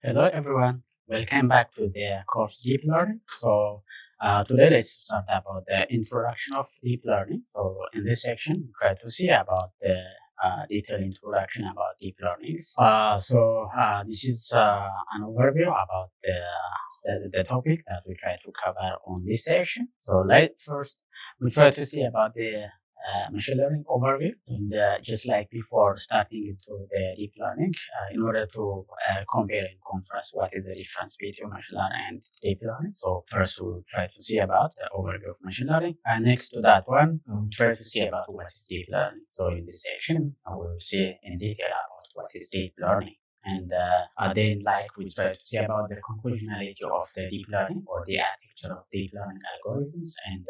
Hello everyone, welcome back to the course Deep Learning. Today let's start about the introduction of deep learning. So in this section, we try to see about the detailed introduction about deep learning. This is an overview about the topic that we try to cover on this section. So let first we try to see about the machine learning overview, and just like before starting into the deep learning, in order to compare and contrast what is the difference between machine learning and deep learning. So first we'll try to see about the overview of machine learning, and next to that one, we'll try to see about what is deep learning. So in this section, I will see in detail about what is deep learning. And then, like, we try to see about the conclusionality of the deep learning or the architecture of deep learning algorithms, and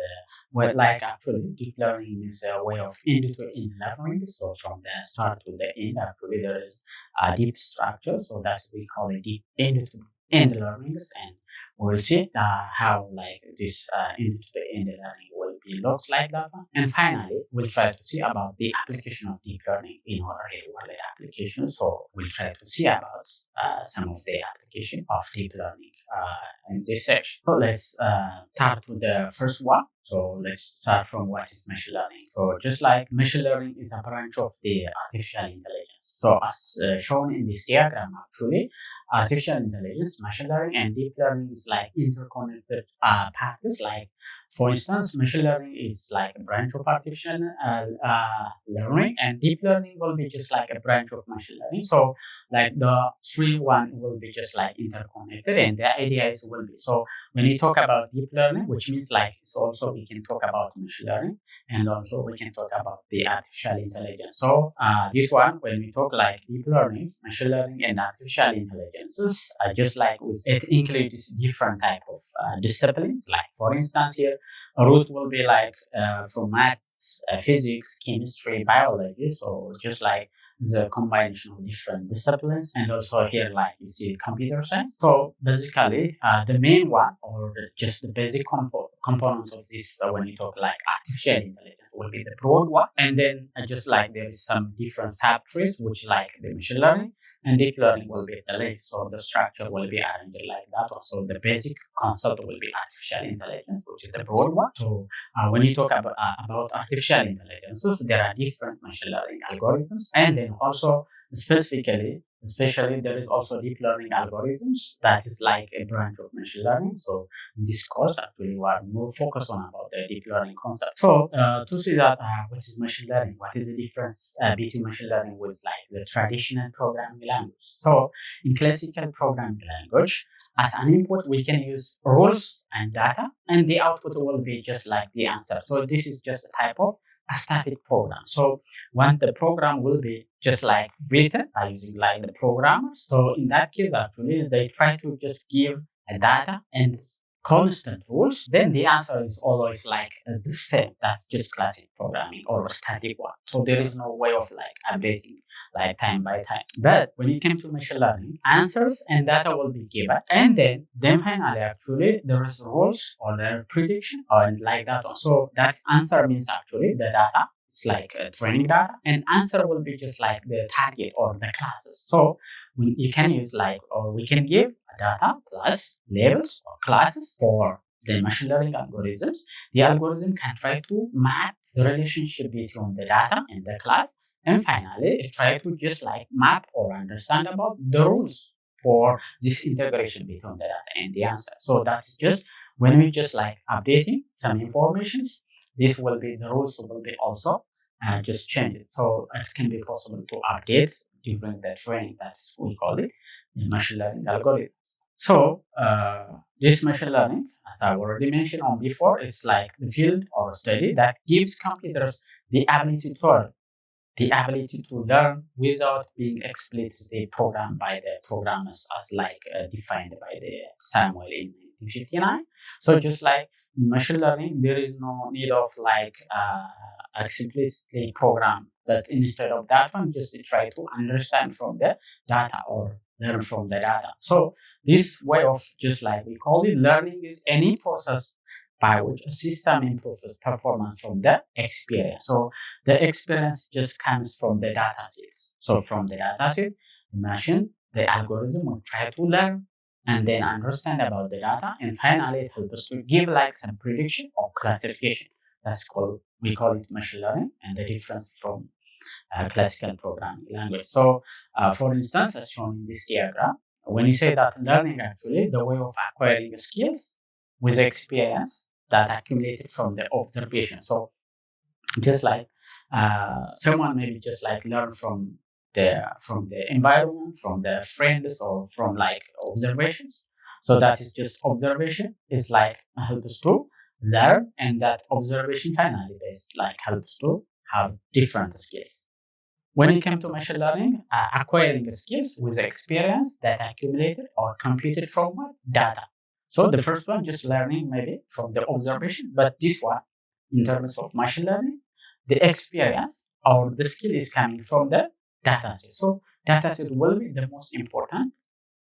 well, like actually, deep learning is a way of end-to-end learning. So from the start to the end, actually, there is a deep structure. So that's we call it deep end-to-end learnings, and we'll see how like this end-to-end learning will be looks like that one. And finally, we'll try to see about the application of deep learning in our real-world applications. So we'll try to see about some of the application of deep learning in this section. So let's start with the first one. So let's start from what is machine learning. So just like machine learning is a branch of the artificial intelligence. So as shown in this diagram, actually, artificial intelligence, machine learning, and deep learning is like interconnected paths. Like for instance, machine learning is like a branch of artificial learning, and deep learning will be just like a branch of machine learning. So like the three one will be just like interconnected, and the idea is will be so when we talk about deep learning, which means like it's also we can talk about machine learning, and also we can talk about the artificial intelligence. So this one, when we talk like deep learning, machine learning, and artificial intelligences, just like with it includes different type of disciplines. Like for instance, here a root will be like from maths, physics, chemistry, biology. So just like the combination of different disciplines, and also here like you see computer science. So basically the main one or just the basic component of this when you talk like artificial intelligence will be the broad one, and then just like there is some different subtrees which like the machine learning, and deep learning will be the leaf. So the structure will be arranged like that. So the basic concept will be artificial intelligence, which is the broad one. So when you talk about artificial intelligences, there are different machine learning algorithms, and then also specifically, especially there is also deep learning algorithms that is like a branch of machine learning. So in this course, actually, we are more focused on about the deep learning concept. So to see that what is machine learning, what is the difference between machine learning with like the traditional programming language? So in classical programming language, as an input, we can use rules and data, and the output will be just like the answer. So this is just a type of a static program. So when the program will be just like written by using like the programmers. So in that case, actually, they try to just give a data and constant rules, then the answer is always like the same. That's just classic programming or static one. So there is no way of like updating like time by time. But when it comes to machine learning, answers and data will be given, and then finally actually there is rules or the prediction or like that one. So that answer means actually the data. It's like training data, and answer will be just like the target or the classes. So you can use like, or we can give data plus labels or classes for the machine learning algorithms. The algorithm can try to map the relationship between the data and the class, and finally it try to just like map or understand about the rules for this integration between the data and the answer. So that's just when we just like updating some informations, this will be the rules will be also just change it. So it can be possible to update during the training. That's we call it the machine learning algorithm. So this machine learning, as I already mentioned on before, is like the field or study that gives computers the ability to learn without being explicitly programmed by the programmers as like defined by the Samuel in 1959. So just like in machine learning, there is no need of like explicitly program, but instead of that one, just try to understand from the data or learn from the data. So this way of just like we call it learning is any process by which a system improves its performance from the experience. So the experience just comes from the data sets. So from the data set, the machine the algorithm will try to learn and then understand about the data, and finally it helps us to give like some prediction or classification. We call it machine learning, and the difference from classical programming language. So, for instance, as shown in this diagram, when you say that learning actually the way of acquiring skills with experience that accumulated from the observation. So, just like someone maybe just like learn from the environment, from their friends, or from like observations. So that is just observation. It's like helps to learn, and that observation finally is like helps to have different skills. When it comes to machine learning, acquiring skills with experience that accumulated or computed from what? Data. So the first one, just learning maybe from the observation, but this one, in terms of machine learning, the experience or the skill is coming from the data set. So data set will be the most important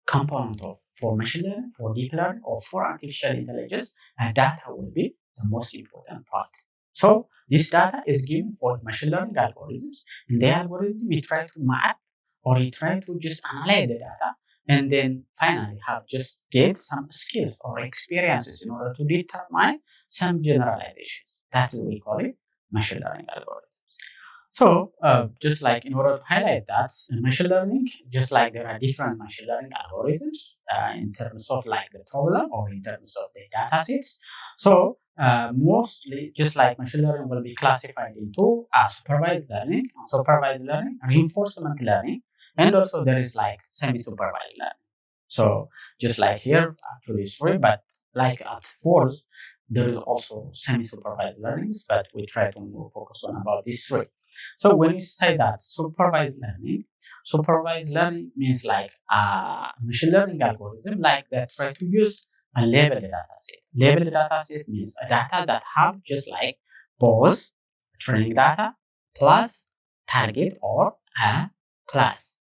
component of for machine learning, for deep learning, or for artificial intelligence, and data will be the most important part. So this data is given for machine learning algorithms. In the algorithm, we try to map or we try to just analyze the data and then finally have just get some skills or experiences in order to determine some generalizations. That's what we call it machine learning algorithms. So, just like in order to highlight that, in machine learning, just like there are different machine learning algorithms in terms of like the problem or in terms of the data sets. So, mostly just like machine learning will be classified into supervised learning, unsupervised learning, reinforcement learning, and also there is like semi-supervised learning. So, just like here, actually it's three, but like at fourth, there is also semi-supervised learnings, but we try to more focus on about these three. So when you say that supervised learning means like a machine learning algorithm like that try to use a labeled data set. Labeled data set means a data that have just like both training data plus target or a class.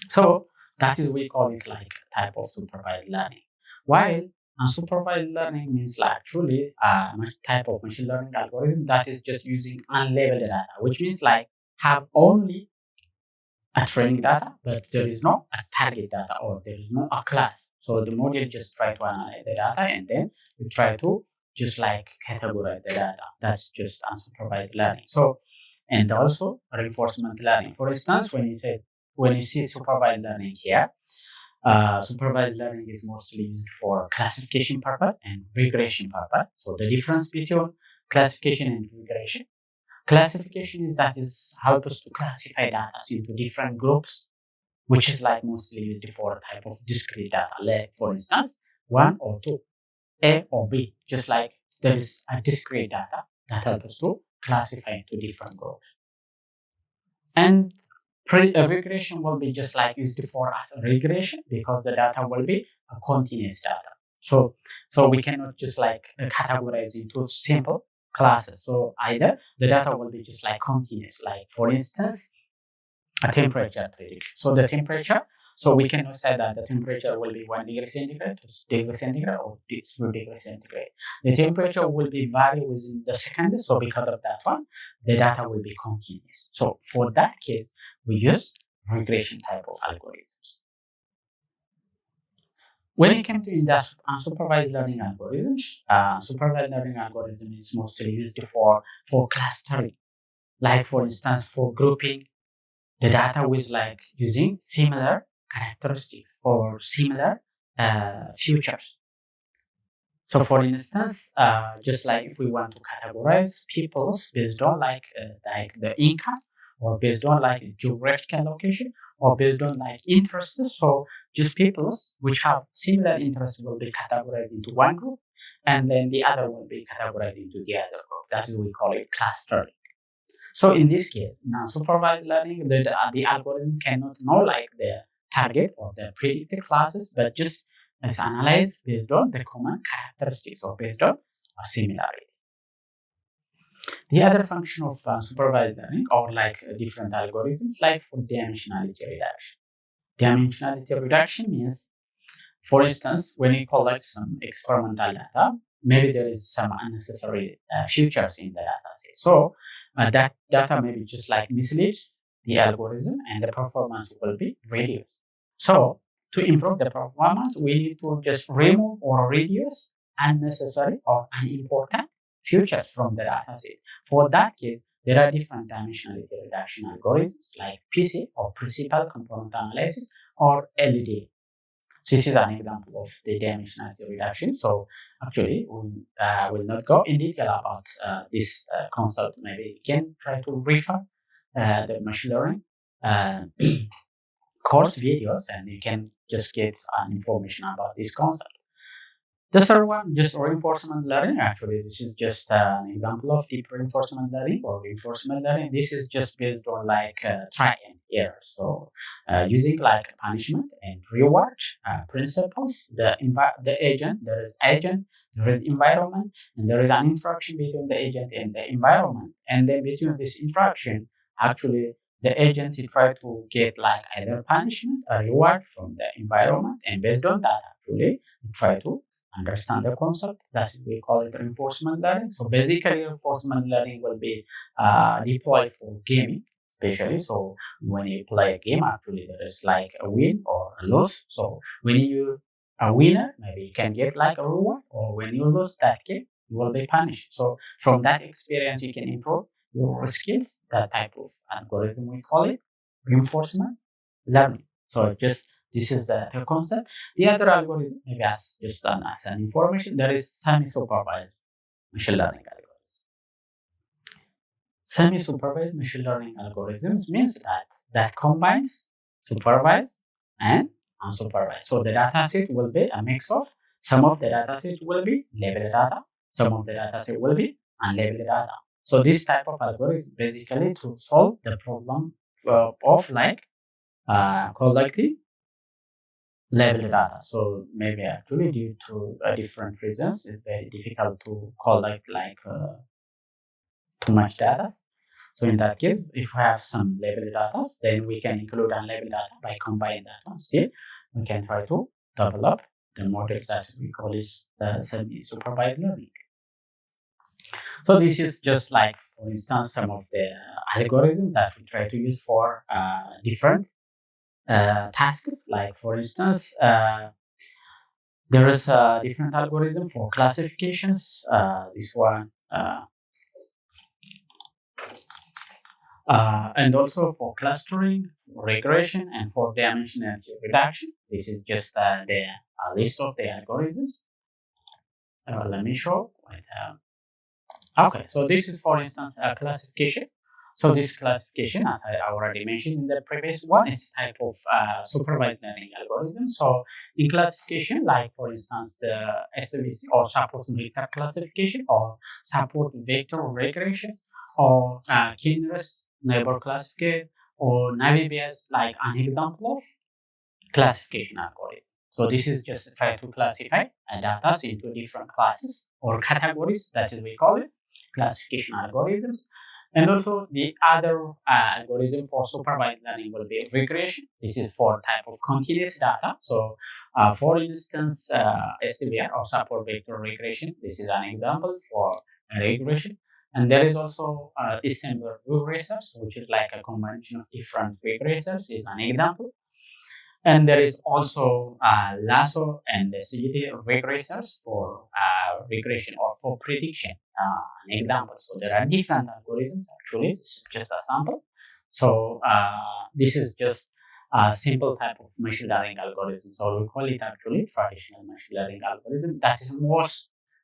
So that is we call it like type of supervised learning. While unsupervised learning means like truly a type of machine learning algorithm that is just using unlabeled data, which means like have only a training data, but there is no a target data or there is no a class. So the model just try to analyze the data and then you try to just like categorize the data. That's just unsupervised learning. So and also reinforcement learning. For instance, when you see supervised learning here, supervised learning is mostly used for classification purpose and regression purpose. So the difference between classification and regression. Classification is help us to classify data into different groups, which is like mostly used for a type of discrete data. Like for instance, one or two, A or B. Just like there is a discrete data that helps us to classify into different groups. And regression will be just like used for as a regression because the data will be a continuous data. So we cannot just like categorize into simple classes. So either the data will be just like continuous, like for instance, a temperature prediction. So the temperature, so we cannot say that the temperature will be 1 degree centigrade, 2 degree centigrade, or 3 degree centigrade. The temperature will be vary within the second. So because of that one, the data will be continuous. So for that case, we use regression type of algorithms. When it comes to unsupervised learning algorithms, supervised learning algorithm is mostly used for clustering, like for instance, for grouping the data with like using similar characteristics or similar features. So for instance, just like if we want to categorize peoples based on like the income or based on like geographical location or based on like interests. So just peoples which have similar interests will be categorized into one group and then the other will be categorized into the other group. That is what we call it clustering. So in this case, now supervised learning, the algorithm cannot know like the target or the predicted classes, but just is analyzed based on the common characteristics or based on a similarity. The other function of supervised learning or like different algorithms, like for dimensionality reduction. Dimensionality reduction means, for instance, when you collect some experimental data, maybe there is some unnecessary features in the data set. So that data maybe just like misleads the algorithm and the performance will be reduced. So to improve the performance, we need to just remove or reduce unnecessary or unimportant features from the dataset. For that case, there are different dimensionality reduction algorithms like PC or principal component analysis or LDA. So this is an example of the dimensionality reduction. So actually, we will not go in detail about this concept. Maybe you can try to refer the machine learning uh, course videos and you can just get information about this concept. The third one, just reinforcement learning. Actually, this is just an example of deep reinforcement learning or reinforcement learning. This is just based on like try and error. So using like punishment and reward principles, there is agent, there is environment, and there is an interaction between the agent and the environment. And then between this interaction, actually the agent will try to get like either punishment or reward from the environment, and based on that, actually, try to understand the concept. That we call it reinforcement learning. So basically, reinforcement learning will be deployed for gaming, especially. So when you play a game, actually there is like a win or a lose. So when you a winner, maybe you can get like a reward, or when you lose that game, you will be punished. So from that experience, you can improve your skills. That type of algorithm we call it reinforcement learning. So just this is the concept. The other algorithm, maybe as just as an information, there is semi-supervised machine learning algorithms. Semi-supervised machine learning algorithms means that combines supervised and unsupervised. So the data set will be a mix of some of the data set will be labeled data, some of the data set will be unlabeled data. So this type of algorithm basically to solve the problem of like collecting label data. So maybe actually due to different reasons, it's very difficult to collect like too much data. So in that case, if we have some label data, then we can include unlabeled data by combining that one. Still, we can try to develop the models that we call is semi-supervised learning. So this is just like, for instance, some of the algorithms that we try to use for different tasks. Like for instance, there is a different algorithm for classifications. This one, and also for clustering, for regression, and for dimensionality reduction. This is just the list of the algorithms. Let me show. Okay, so this is, for instance, a classification. So this classification, as I already mentioned in the previous one, is a type of supervised learning algorithm. So in classification, like for instance, the SVC or support vector classification or support vector regression or k-nearest neighbor classification or Navier like an example of classification algorithm. So this is just try to classify data into different classes or categories, that is we call it classification algorithms. And also the other algorithm for supervised learning will be regression. This is for type of continuous data. So for instance, SVR or support vector regression, this is an example for regression. And there is also assembler regressors, which is like a combination of different regressors, is an example. And there is also lasso and CGD regressors for regression or for prediction, an example. So there are different algorithms actually. This is just a sample. So this is just a simple type of machine learning algorithm. So we call it actually traditional machine learning algorithm. That is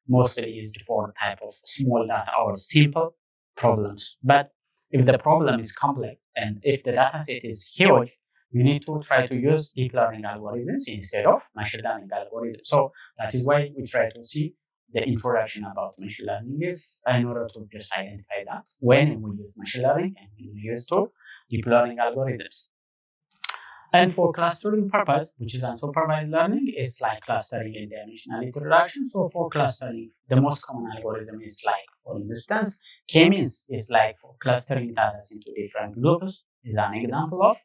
mostly used for type of small data or simple problems. But if the problem is complex and if the data set is huge, you need to try to use deep learning algorithms instead of machine learning algorithms. So that is why we try to see the introduction about machine learning is in order to just identify that when we use machine learning and when we use to deep learning algorithms. And for clustering purpose, which is unsupervised learning, is like clustering and dimensionality reduction. So for clustering, the most common algorithm is like, for instance, K-means is like for clustering data into different groups, is an example of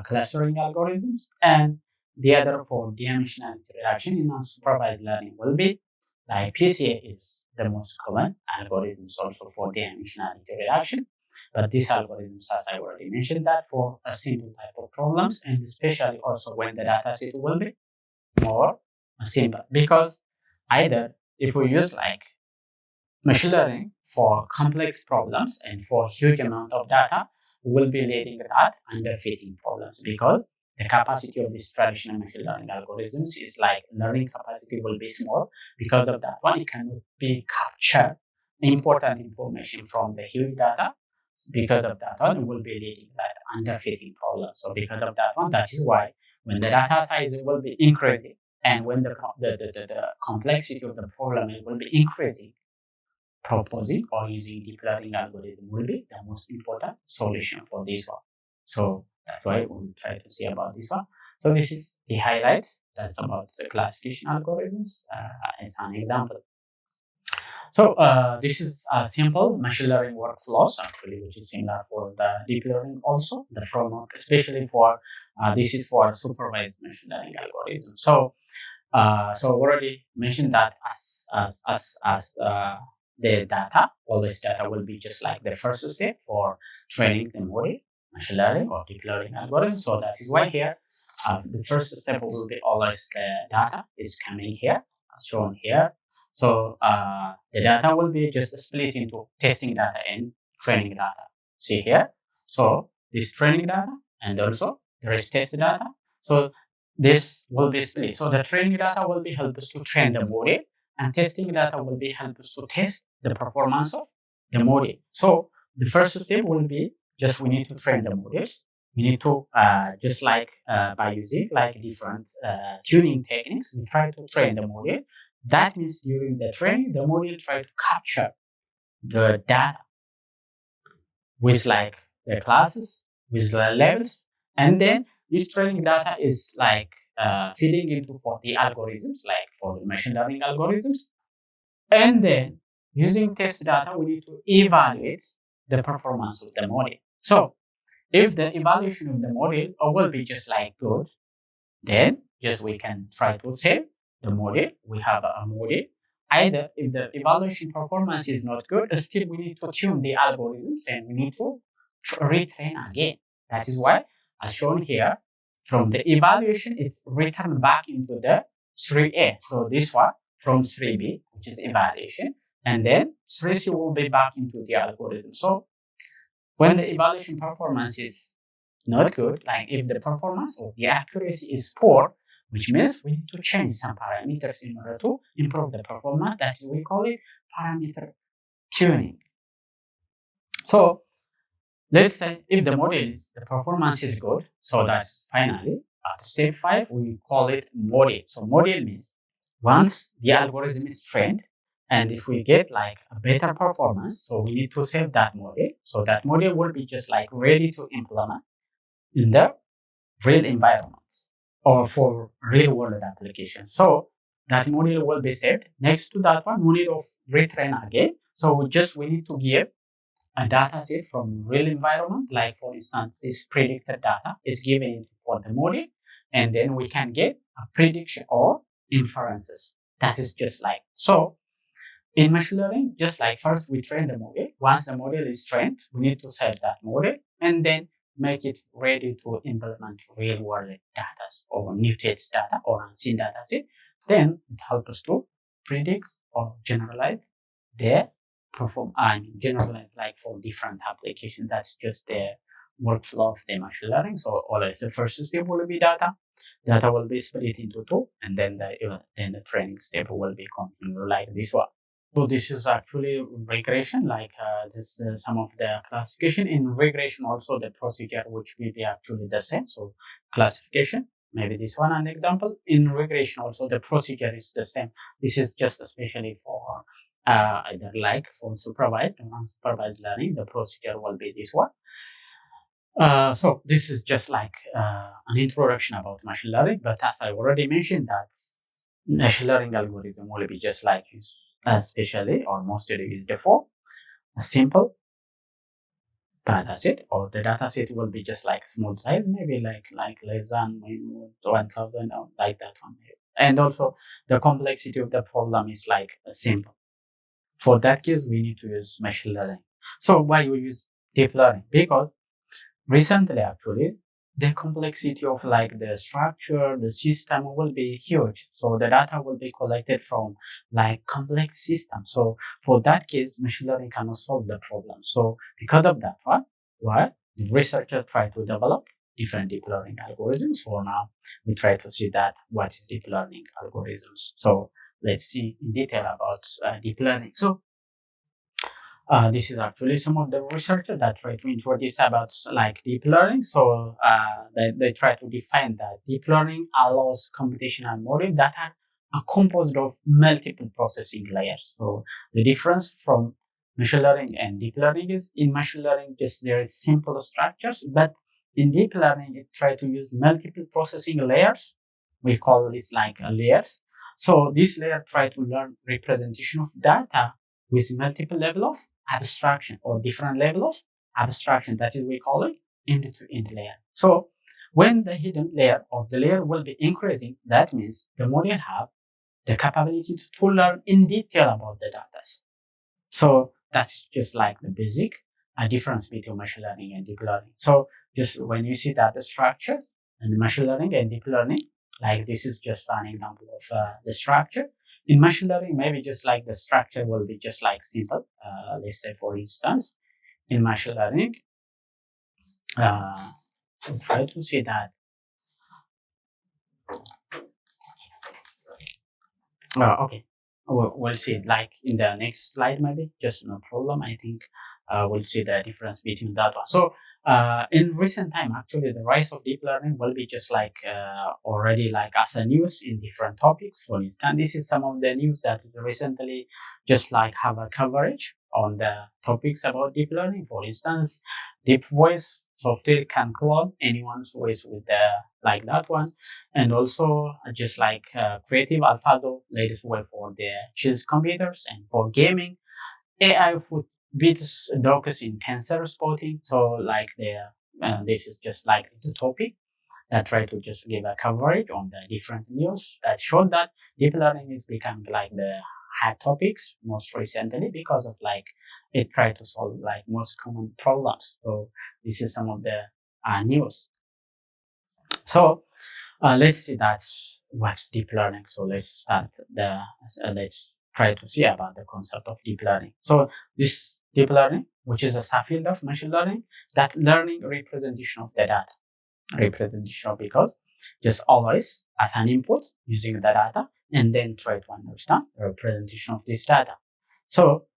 clustering algorithms. And the other for dimensionality reduction in unsupervised learning will be like PCA is the most common algorithms also for dimensionality reduction. But these algorithms, as I already mentioned, that for a simple type of problems, and especially also when the data set will be more simple. Because either if we use like machine learning for complex problems and for huge amount of data, will be leading that underfitting problems, because the capacity of these traditional machine learning algorithms is like learning capacity will be small. Because of that one, it cannot be capture important information from the huge data. Because of that one, it will be leading that underfitting problem. So because of that one, that is why when the data size will be increasing, and when the complexity of the problem will be increasing, proposing or using deep learning algorithm will be the most important solution for this one. So that's why we'll try to see about this one. So this is the highlights. That's about the classification algorithms as an example. So this is a simple machine learning workflows actually, which is similar for the deep learning also, the framework, especially for this is for supervised machine learning algorithm. So so already mentioned that as the data, all this data will be just like the first step for training the model, machine learning or deep learning algorithm. So that is why here the first step will be always the data is coming here, as shown here. So the data will be just split into testing data and training data. See here. So this training data and also there is test data. So this will be split. So the training data will be help us to train the model, and testing data will be help us to test the performance of the model. So the first step will be just we need to train the models. We need to just like by using like different tuning techniques, we try to train the model. That means during the training, the model try to capture the data with like the classes, with the levels, and then this training data is like feeding into for the algorithms, like for the machine learning algorithms. And then using test data, we need to evaluate the performance of the model. So if the evaluation of the model will be just like good, then just we can try to save the model. We have a model. Either if the evaluation performance is not good, still we need to tune the algorithms and we need to retrain again. That is why, as shown here, from the evaluation, it's returned back into the 3A. So this one from 3B, which is evaluation, and then 3C will be back into the algorithm. So when the evaluation performance is not good, like if the performance or the accuracy is poor, which means we need to change some parameters in order to improve the performance. That is, we call it parameter tuning. So let's say if the model is the performance is good, so that's finally at step 5 we call it model. So model means once the algorithm is trained, and if we get like a better performance, so we need to save that model. So that model will be just like ready to implement in the real environments or for real world applications. So that model will be saved. Next to that one, we need to retrain again. So we need to give a data set from real environment, like for instance, this predicted data is given for the model, and then we can get a prediction or inferences. That is just like so. In machine learning, just like first we train the model. Once the model is trained, we need to save that model and then make it ready to implement real world data or new test data or unseen data set. Then it helps us to predict or generalize the generalize like for different applications. That's just the workflow of the machine learning. So always the first step will be data. Data will be split into two, and then the training step will be continued like this one. So this is actually regression, like this some of the classification. In regression, also the procedure which will be actually the same. So classification, maybe this one an example. In regression, also the procedure is the same. This is just especially for either like for supervised and unsupervised learning. The procedure will be this one. So this is just like an introduction about machine learning. But as I already mentioned, that machine learning algorithm will be just like especially or mostly used for a simple data set, or the data set will be just like small size, maybe like less than 1,000 or like that one. And also the complexity of the problem is like simple. For that case, we need to use machine learning. So why we use deep learning because recently actually the complexity of like the structure, the system will be huge. So the data will be collected from like complex systems. So for that case, machine learning cannot solve the problem. So because of that, what the researchers try to develop different deep learning algorithms. So now we try to see that what is deep learning algorithms. So let's see in detail about deep learning. So this is actually some of the researchers that try to introduce about like deep learning. So they try to define that deep learning allows computational models that are composed of multiple processing layers. So the difference from machine learning and deep learning is in machine learning just there is simple structures, but in deep learning it try to use multiple processing layers. We call this like layers. So this layer try to learn representation of data with multiple level of abstraction or different level of abstraction. That is, we call it end-to-end layer. So when the hidden layer of the layer will be increasing, that means the model have the capability to learn in detail about the data. So that's just like the basic difference between machine learning and deep learning. So just when you see that the structure and machine learning and deep learning, like this is just an example of the structure. In machine learning, maybe just like the structure will be just like simple. Let's say, for instance, in machine learning, we'll try to see that. Okay, we'll see it like in the next slide, maybe. Just no problem. I think we'll see the difference between that one. So in recent time, actually, the rise of deep learning will be just like already like as a news in different topics. For instance, this is some of the news that recently just like have a coverage on the topics about deep learning. For instance, deep voice software can clone anyone's voice with the like that one, and also just like creative AlphaGo latest way for the chill computers and for gaming. AI food beats Dockers in tensor spotting. So like this is just like the topic that try to just give a coverage on the different news that showed that deep learning is becoming like the hot topics most recently because of like it try to solve like most common problems. So this is some of the news. So let's see that's what's deep learning. So let's try to see about the concept of deep learning. So this deep learning, which is a subfield of machine learning, that learning representation of the data. Representation because just always as an input using the data and then try to understand the representation of this data. So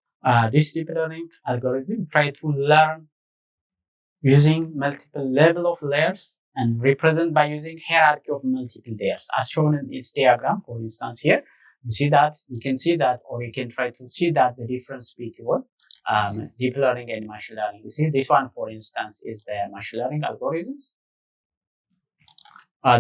this deep learning algorithm try to learn using multiple level of layers and represent by using hierarchy of multiple layers as shown in this diagram. For instance, here you can see that, or you can try to see that the difference between deep learning and machine learning. You see this one, for instance, is the machine learning algorithms.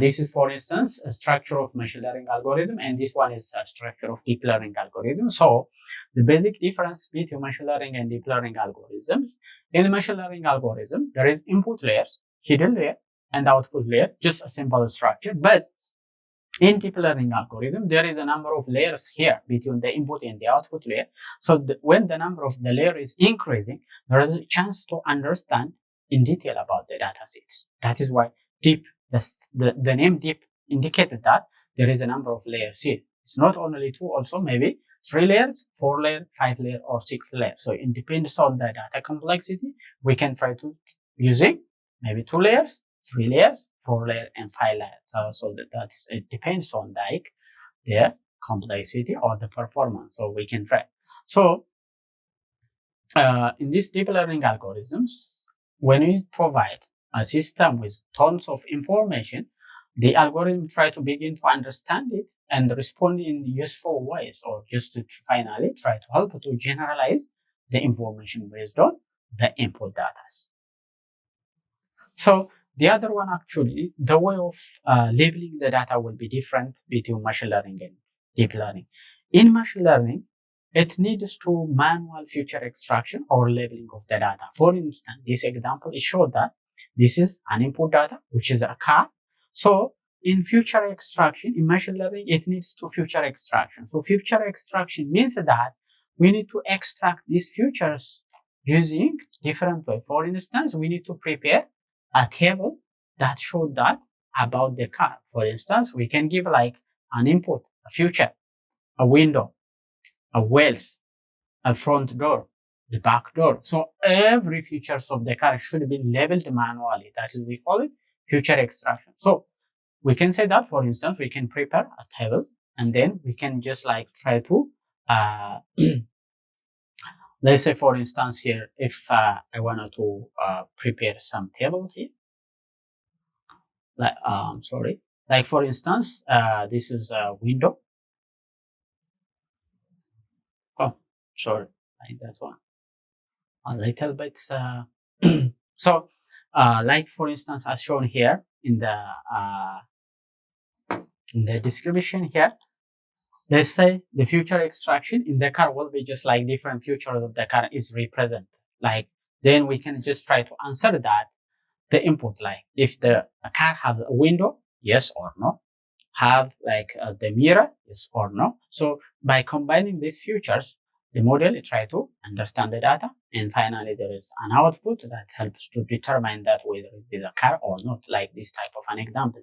This is, for instance, a structure of machine learning algorithm, and this one is a structure of deep learning algorithm. So the basic difference between machine learning and deep learning algorithms, in the machine learning algorithm, there is input layers, hidden layer, and output layer, just a simple structure. But in deep learning algorithm, there is a number of layers here between the input and the output layer. So when the number of the layer is increasing, there is a chance to understand in detail about the data sets. That is why deep, the name deep indicated that there is a number of layers here. It's not only two, also maybe 3 layers, 4 layers, 5 layers, or 6 layers. So it depends on the data complexity. We can try to using maybe 2 layers, 3 layers, 4 layers, and 5 layers. So that's it depends on like the complexity or the performance. So we can try. So in these deep learning algorithms, when we provide a system with tons of information, the algorithm try to begin to understand it and respond in useful ways, or just to finally try to help to generalize the information based on the input data. So the other one, actually, the way of labeling the data will be different between machine learning and deep learning. In machine learning, it needs to manual feature extraction or labeling of the data. For instance, this example is showed that this is an input data, which is a car. So in feature extraction, in machine learning, it needs to feature extraction. So feature extraction means that we need to extract these features using different way. For instance, we need to prepare a table that shows that about the car. For instance, we can give like an input, a future, a window, a wheels, a front door, the back door. So every features of the car should be labeled manually. That is, we call it feature extraction. So we can say that, for instance, we can prepare a table and then we can just like try to, let's say, for instance, here, if I wanted to prepare some table here, like, sorry, like for instance, this is a window. Oh, sorry, like that one. A little bit. So, like for instance, as shown here in the description here, let's say the future extraction in the car will be just like different features of the car is represented. Like then we can just try to answer that the input, like if the car has a window, yes or no, have like the mirror, yes or no. So by combining these features, the model try to understand the data, and finally there is an output that helps to determine that whether it is a car or not, like this type of an example.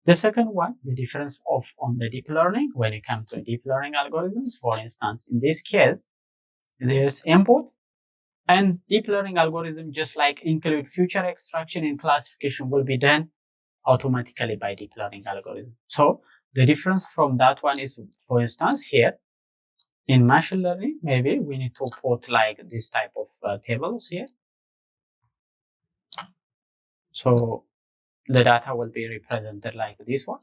The second one, the difference of on the deep learning when it comes to deep learning algorithms. For instance, in this case, there's input, and deep learning algorithm just like include feature extraction and classification will be done automatically by deep learning algorithm. So the difference from that one is, for instance, here in machine learning, maybe we need to put like this type of tables here. So the data will be represented like this one,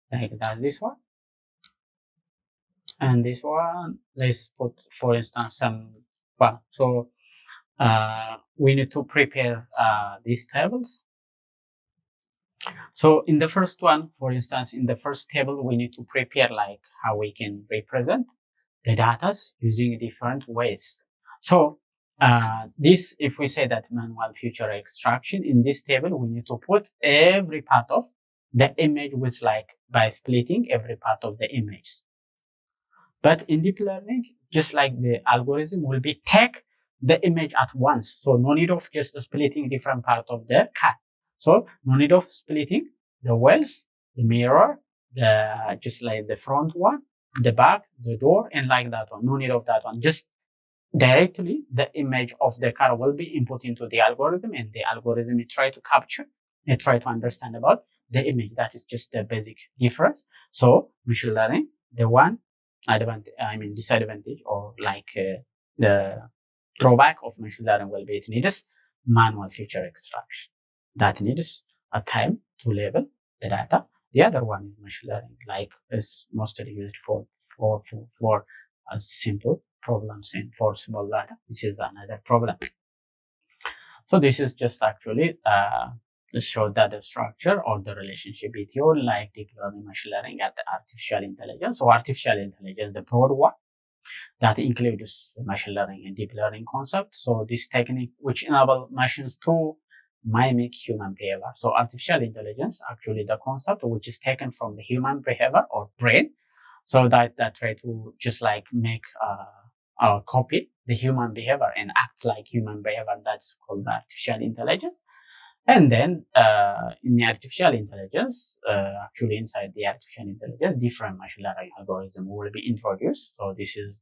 like that, this one. And this one, let's put, for instance, some, well, so we need to prepare these tables. So in the first one, for instance, in the first table, we need to prepare like how we can represent the data using different ways. So this, if we say that manual feature extraction, in this table, we need to put every part of the image with like by splitting every part of the image. But in deep learning, just like the algorithm will be take the image at once. So no need of just splitting different part of the cat. So no need of splitting the wheels, the mirror, the just like the front one, the back, the door, and like that one. No need of that one. Just directly the image of the car will be input into the algorithm, and the algorithm will try to capture and try to understand about the image. That is just the basic difference. So machine learning, the one disadvantage, or like the drawback of machine learning will be it needs manual feature extraction. That needs a time to label the data. The other one is machine learning, like is mostly used for simple problems and for small data. This is another problem. So this is just actually to show that the structure or the relationship between like deep learning, machine learning, and artificial intelligence. So artificial intelligence, the broad one that includes machine learning and deep learning concepts. So this technique which enable machines to mimic human behavior. So artificial intelligence, actually the concept which is taken from the human behavior or brain. So that try to just like make copy the human behavior and act like human behavior. That's called artificial intelligence. And then in the artificial intelligence, actually inside the artificial intelligence, different machine learning algorithm will be introduced. So this is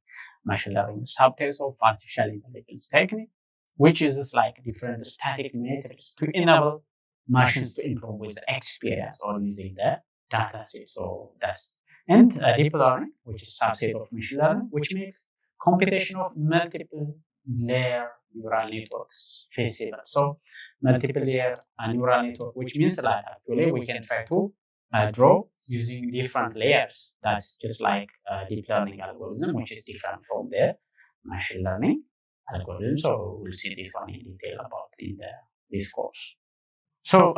machine learning subtypes of artificial intelligence technique, which uses like different static methods to enable machines to improve with experience or using the data set. So that's, and deep learning, which is subset of machine learning, which makes computation of multiple layer neural networks feasible. So multiple layer neural network, which means that actually we can try to draw using different layers. That's just like deep learning algorithm, which is different from the machine learning algorithm. So we'll see this one in detail about in this course. So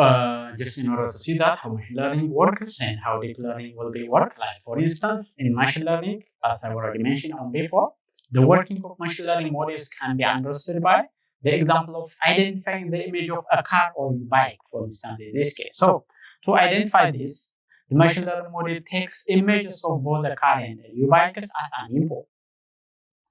just in order to see that how machine learning works and how deep learning will be work, like for instance, in machine learning, as I already mentioned on before, the working of machine learning models can be understood by the example of identifying the image of a car or bike, for instance, in this case. So to identify this, the machine learning model takes images of both the car and the bikes as an input.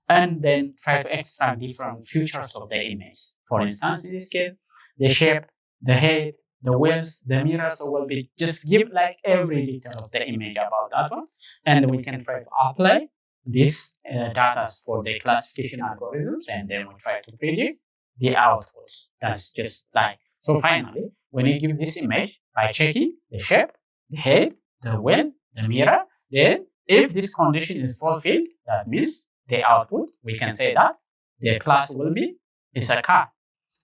and then try to extract different features of the image. For instance, in this case, the shape, the head, the wheels, the mirror. So we'll be just give like every detail of the image about that one, and we can try to apply this data for the classification algorithms, and then we try to predict the outputs. That's just like so. Finally, when you give this image by checking the shape, the head, the wheel, the mirror, then if this condition is fulfilled, that means the output, we can say that the class will be is a car.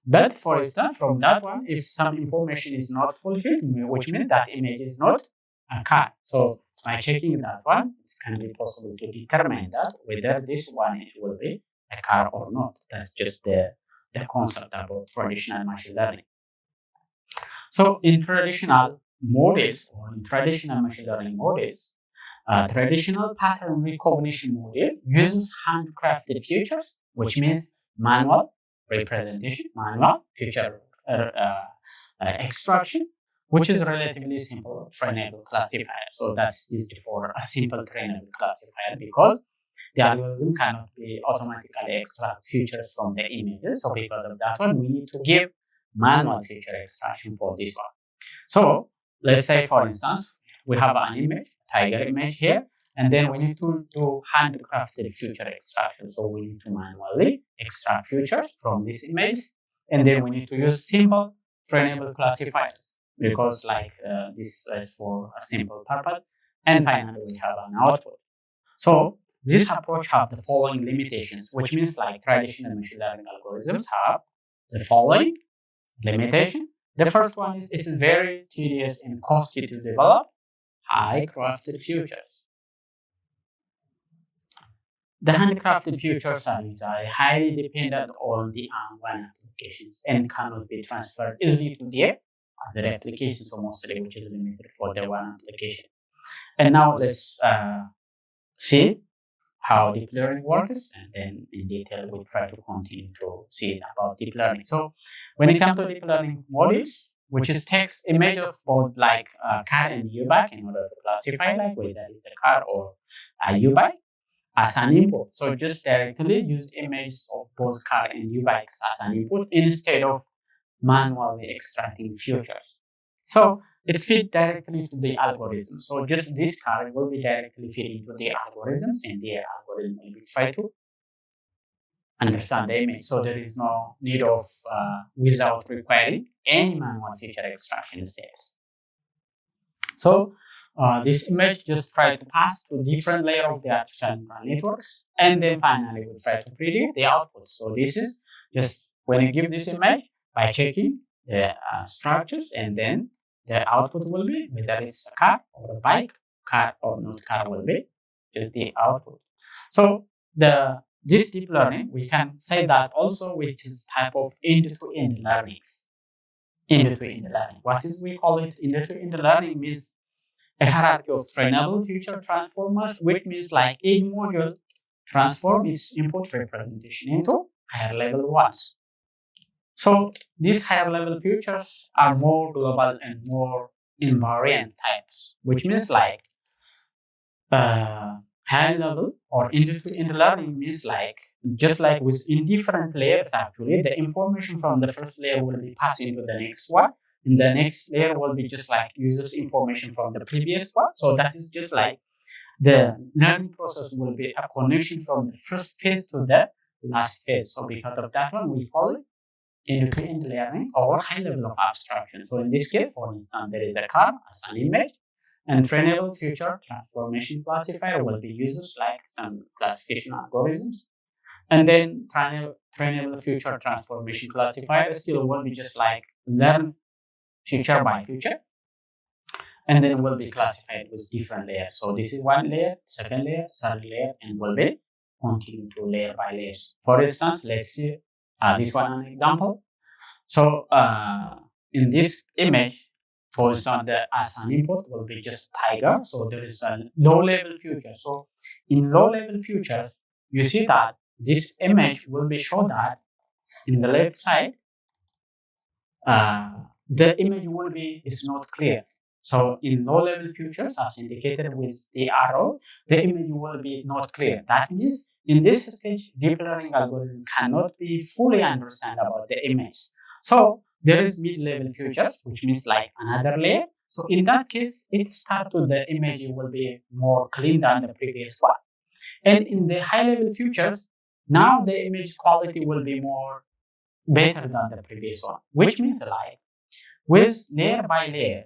But for instance, from that one, if some information is not fulfilled, which means that image is not a car. So by checking that one, it can be possible to determine that whether this one is will be a car or not. That's just the concept about traditional machine learning. So in traditional models or in traditional machine learning models, traditional pattern recognition model uses handcrafted features, which means manual representation, manual feature extraction, which is relatively simple trainable classifier. So that's used for a simple trainable classifier because the algorithm cannot be automatically extract features from the images. So because of that one, we need to give manual feature extraction for this one. So let's say, for instance, we have an image, tiger image here, and then we need to do handcrafted feature extraction. So we need to manually extract features from this image, and then we need to use simple trainable classifiers because like this is for a simple purpose. And finally, we have an output. So this approach have the following limitations, which means like traditional machine learning algorithms have the following limitation. The first one is it is very tedious and costly to develop high crafted features. The handcrafted features are highly dependent on the one applications and cannot be transferred easily to the other applications, so mostly which is limited for the one application. And now let's see how deep learning works, and then in detail we'll try to continue to see about deep learning. So when it comes to deep learning models, which is takes image of both like a car and U-bike in order to classify like whether it's a car or a U-bike as an input. So just directly use images of both car and U-bikes as an input instead of manually extracting features. So it feeds directly to the algorithm. So just this car will be directly fed into the algorithms, and the algorithm will be try to understand the image. So there is no need of without requiring any manual feature extraction steps. So this image just try to pass to different layer of the artificial neural networks, and then finally we try to predict the output. So this is just when you give this image by checking the structures, and then the output will be whether it's a car or a bike, car or not car will be just the output. So this deep learning, we can say that also which is type of end-to-end learnings. End-to-end learning. What is we call it? End-to-end learning means a hierarchy of trainable feature transformers, which means like each module transform its input representation into higher level ones. So these higher level features are more global and more invariant types, which means like high level or end-to-end learning means like just like within different layers actually, the information from the first layer will be passed into the next one. In the next layer will be just like uses information from the previous one. So that is just like the learning process will be a connection from the first phase to the last phase. So because of that one, we call it end-to-end learning or high level of abstraction. So in this case, for instance, there is a car as an image, and trainable feature transformation classifier will be used like some classification algorithms. And then trainable feature transformation classifier still will be just like learn feature by feature, and then will be classified with different layers. So this is one layer, second layer, third layer, and will be continue to layer by layers. For instance, let's see this one an example. So in this image, for instance, the as an input will be just tiger. So there is a low level feature. So in low level features, you see that this image will be shown that in the left side, the image will be is not clear. So in low-level features, as indicated with the arrow, the image will be not clear. That means in this stage, deep learning algorithm cannot be fully understand about the image. So there is mid-level features, which means like another layer. So in that case, it starts with the image will be more clean than the previous one. And in the high-level features, now the image quality will be more better than the previous one, which means like with layer by layer,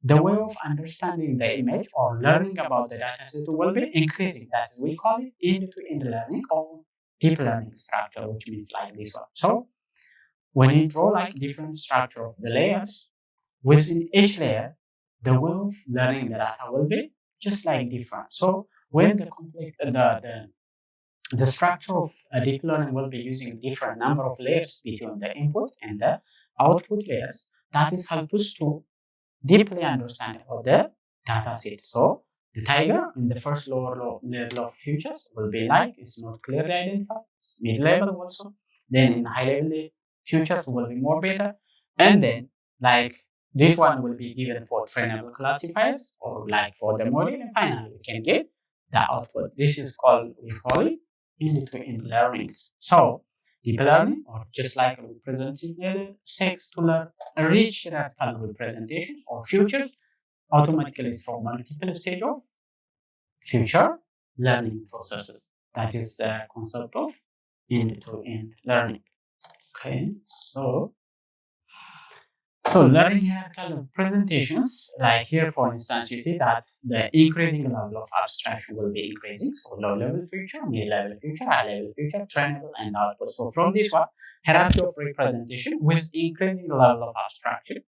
the way of understanding the image or learning about the dataset will be increasing. That is, we call it end-to-end learning or deep learning structure, which means like this one. So when you draw like different structure of the layers, within each layer, the way of learning the data will be just like different. So when the structure of deep learning will be using different number of layers between the input and the output layers, that is help us to deeply understand about the data set. So the tiger in the first level of features will be like it's not clearly identified. It's mid-level also. Then in high-level features will be more better. And then like this one will be given for trainable classifiers or like for the model. And finally we can get the output. This is called, we call it end-to-end learnings. So deep learning, or just like representation, seeks to learn rich hierarchical representations or futures automatically from multiple stage of future learning processes. That is the concept of end-to-end learning. Okay, so learning hierarchical presentations, like here for instance, you see that the increasing level of abstraction will be increasing. So low level feature, mid level feature, high level feature, trainable and output. So from this one, hierarchy of representation with increasing level of abstraction.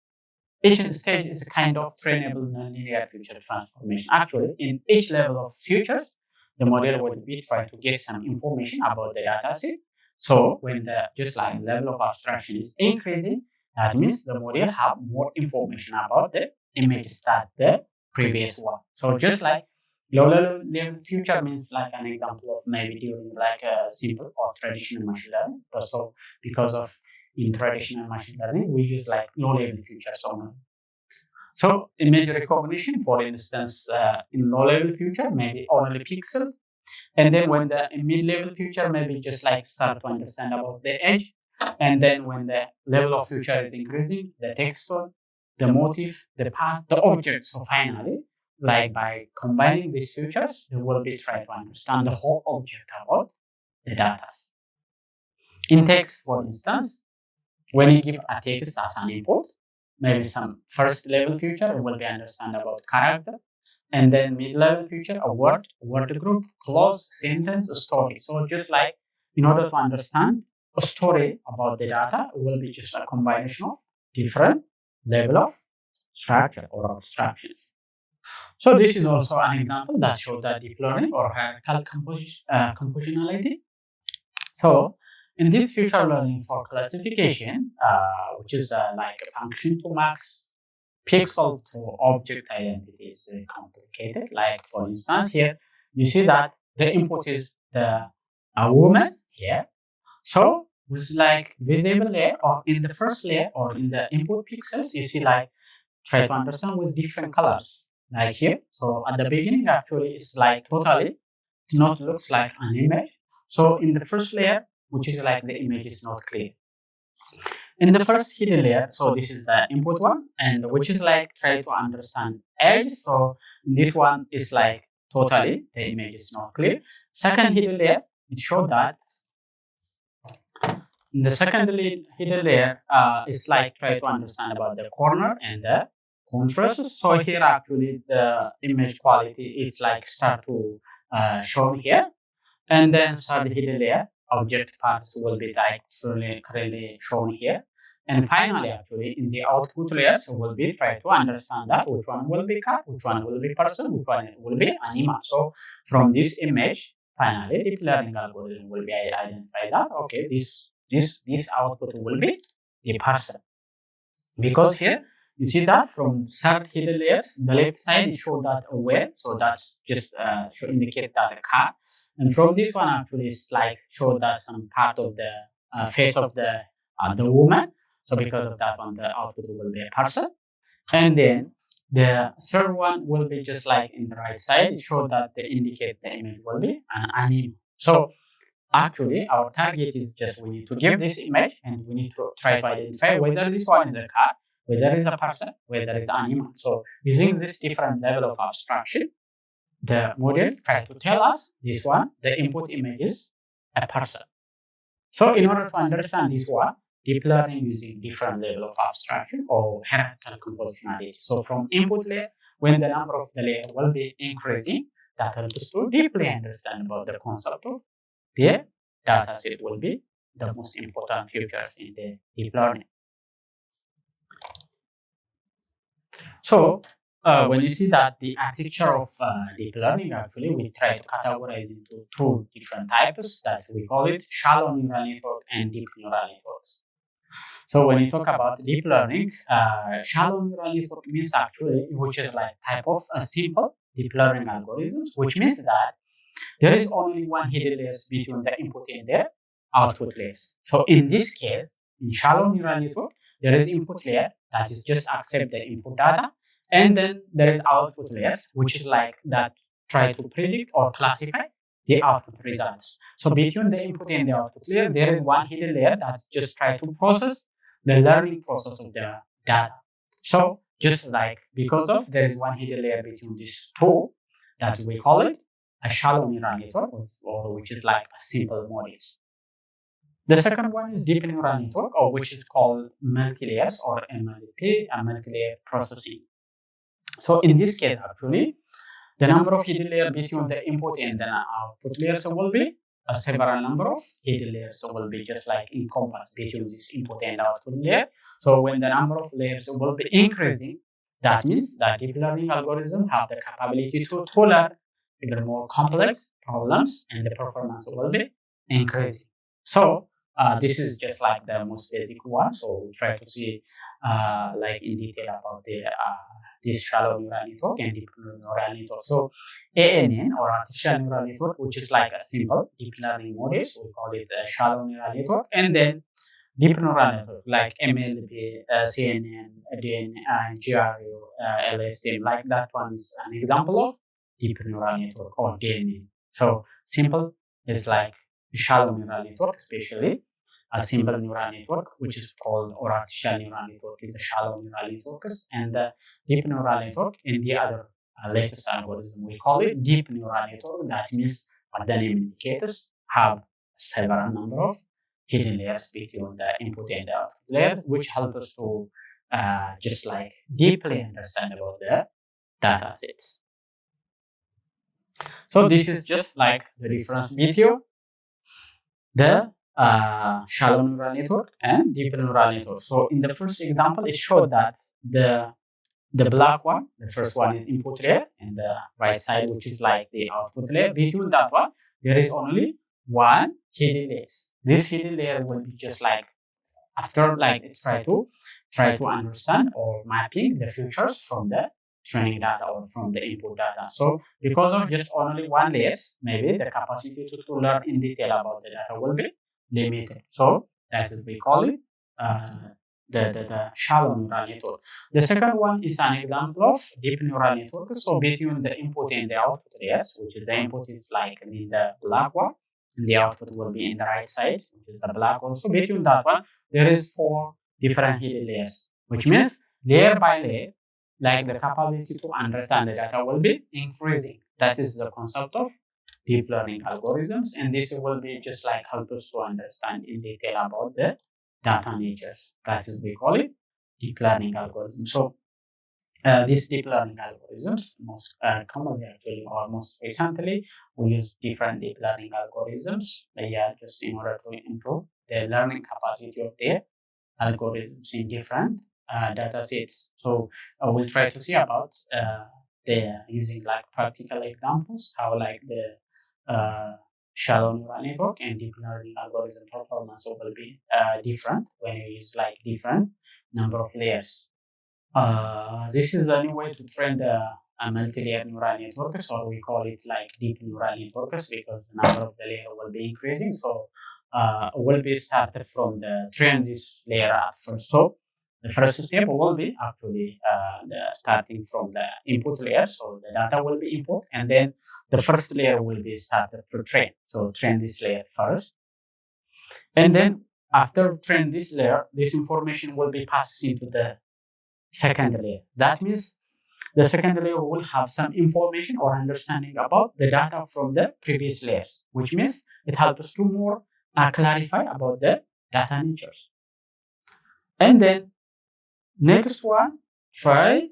Each stage is a kind of trainable nonlinear feature transformation. Actually, in each level of features, the model will be trying to get some information about the data set. So when the just like level of abstraction is increasing, that means the model have more information about the images that the previous one. So just like low level feature means like an example of maybe during like a simple or traditional machine learning. But so because of in traditional machine learning, we use like low-level features only. So image recognition, for instance, in low-level feature, maybe only pixel. And then when the mid-level feature, maybe just like start to understand about the edge. And then when the level of feature is increasing, the texture, the motif, the path, the object. So finally, like by combining these features, we will be trying to understand the whole object about the data. In text, for instance, when you give a text as an input, maybe some first level feature will be understand about character, and then mid level feature a word group, clause, sentence, a story. So just like in order to understand a story about the data, it will be just a combination of different level of structure or abstractions. So this is also an example that shows that deep learning or hierarchical compositionality. So in this feature learning for classification, which is like a function to max pixel to object identity is very complicated. Like for instance, here you see that the input is the a woman here. So with like visible layer or in the first layer or in the input pixels, you see like try to understand with different colors. Like here. So at the beginning actually it's like totally it not looks like an image. So in the first layer, which is like the image is not clear. In the first hidden layer, so this is the input one, and which is like try to understand edge. So this one is like totally the image is not clear. Second hidden layer, it showed that in the second hidden layer is like try to understand about the corner and the contrast. So here actually the image quality is like start to shown here. And then third hidden layer, object parts will be like currently shown here. And finally, actually, in the output layers, will be try to understand that which one will be cat, which one will be person, which one will be animal. So from this image, finally, deep learning algorithm will be identify that okay, this output will be a person. Because here you see that from third hidden layers, the left side show that aware, so that's just should indicate that a cat. And from this one actually it's like show that some part of the face of the woman. So because of that one, the output will be a person. And then The third one will be just like in the right side, show that the indicate the image will be an animal. So actually, our target is just we need to give this image and we need to try to identify whether this one is a cat, whether it's a person, whether it's an animal. So using this different level of abstraction, the model try to tell us this one, the input image is a person. So in order to understand this one, deep learning using different level of abstraction or hierarchical compositionality. So from input layer, when the number of the layer will be increasing, that helps us to deeply understand about the concept of the data set will be the most important features in the deep learning. So when you see that the architecture of deep learning, actually we try to categorize into two different types that we call it shallow neural network and deep neural networks. So when you talk about deep learning, shallow neural network means actually which is like type of a simple deep learning algorithms, which means that there is only one hidden layer between the input and the output layers. So in this case, in shallow neural network, there is input layer that is just accept the input data, and then there is output layers, which is like that try to predict or classify the output results. So between the input and the output layer, there is one hidden layer that just try to process the learning process of the data. So just like because of there is one hidden layer between these two, that we call it a shallow neural network, or which is like a simple models. The second one is deep neural network, or which is called multi-layers or MLP, a multi-layer processing. So in this case, actually, the number of hidden layers between the input and the output layers will be a several number of hidden layers will be just like encompassed between this input and output layer. So when the number of layers will be increasing, that means that deep learning algorithms have the capability to learn even more complex problems and the performance will be increasing. So this is just like the most basic one. So we'll try to see like in detail about the this shallow neural network and deep neural network. So ANN or artificial neural network, which is like a simple deep learning models, we call it a shallow neural network, and then deep neural network like MLP, CNN, DN, GRU, LSTM, like that one is an example of deep neural network or DNN. So simple is like shallow neural network, especially a simple neural network, which is called or artificial neural network, is a shallow neural networks, and the deep neural network in the other latest algorithm we call it deep neural network. That means what the name indicates have several number of hidden layers between the input and the output layer, which help us to just like deeply understand about the data sets. So this is just like the difference between the shallow neural network and deep neural network. So in the first example, it showed that the black one, the first one is input layer, and the right side, which is like the output layer. Between that one, there is only one hidden layer. This hidden layer will be just like after like it's try to understand or mapping the features from the training data or from the input data. So because of just only one layer, maybe the capacity to learn in detail about the data will be limited. So that's what we call it the shallow neural network. The second one is an example of deep neural network. So between the input and the output layers, which is the input is like in the black one, and the output will be in the right side, which is the black one. So between that one, there is four different hidden layers, which means layer by layer, like the capability to understand the data will be increasing. That is the concept of deep learning algorithms, and this will be just like help us to understand in detail about the data natures. That is we call it deep learning algorithms. So these deep learning algorithms most commonly actually or most recently we use different deep learning algorithms just in order to improve the learning capacity of their algorithms in different data sets. So we'll try to see about the using like practical examples how like the shallow neural network and deep learning algorithm performance will be different when you use like different number of layers. This is a new way to train a multi-layer neural networks, or we call it like deep neural networks because the number of the layer will be increasing. So will be started from the train this layer at first. So the first step will be actually starting from the input layer. So the data will be input, and then the first layer will be started to train. So train this layer first, and then after train this layer, this information will be passed into the second layer. That means the second layer will have some information or understanding about the data from the previous layers, which means it helps us to more clarify about the data natures. And then next one, try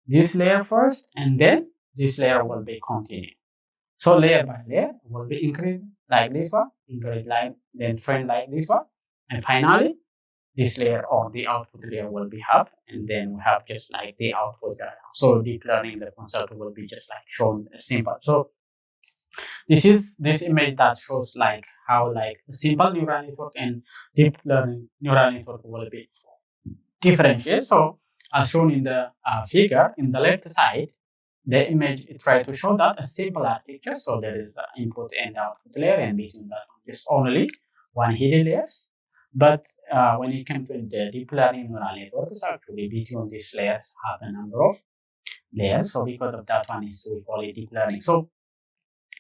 this layer first, and then this layer will be continued. So layer by layer will be increased like this one, increase like, then train like this one, and finally this layer or the output layer will be have, and then we have just like the output data. So deep learning, the concept will be just like shown simple. So this is this image that shows like how like a simple neural network and deep learning neural network will be differentiated. So as shown in the figure in the left side, the image tries to show that a simple architecture. So there is the input and output layer, and between that is only one hidden layers. But when it comes to the deep learning neural networks, actually between these layers have a number of layers. So because of that one is we call it deep learning. So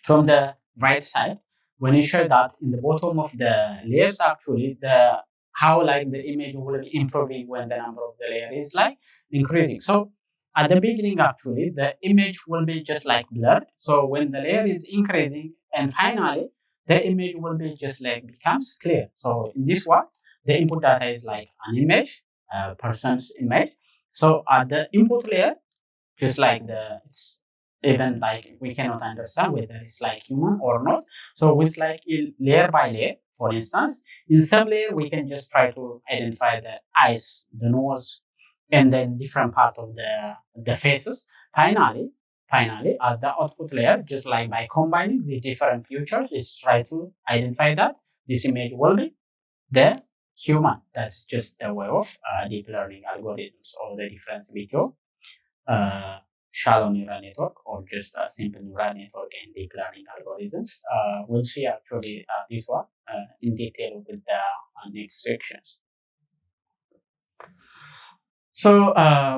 from the right side, when you show that in the bottom of the layers, actually the how like the image will be improving when the number of the layer is like increasing. So at the beginning, actually, the image will be just like blurred. So when the layer is increasing, and finally the image will be just like becomes clear. So in this one, the input data is like an image, a person's image. So at the input layer, just like the it's even like we cannot understand whether it's like human or not. So with like layer by layer, for instance, in some layer we can just try to identify the eyes, the nose, and then different part of the faces. Finally, at the output layer, just like by combining the different features, it's try to identify that this image will be the human. That's just the way of deep learning algorithms, or the difference between uh, shallow neural network or just a simple neural network and deep learning algorithms. We'll see actually this one in detail with the next sections. So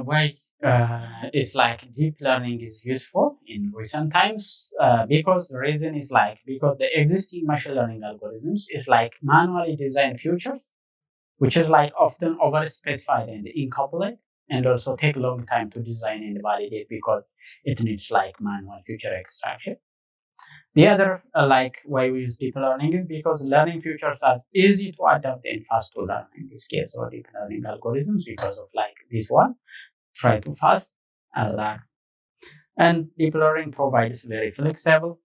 why it's like deep learning is useful in recent times, because the reason is like because the existing machine learning algorithms is like manually designed features, which is like often over specified and incomplete, and also take a long time to design and validate because it needs like manual feature extraction. The other like why we use deep learning is because learning features are easy to adapt and fast to learn. In this case, or deep learning algorithms, because of like this one, try to fast learn. And deep learning provides very flexible,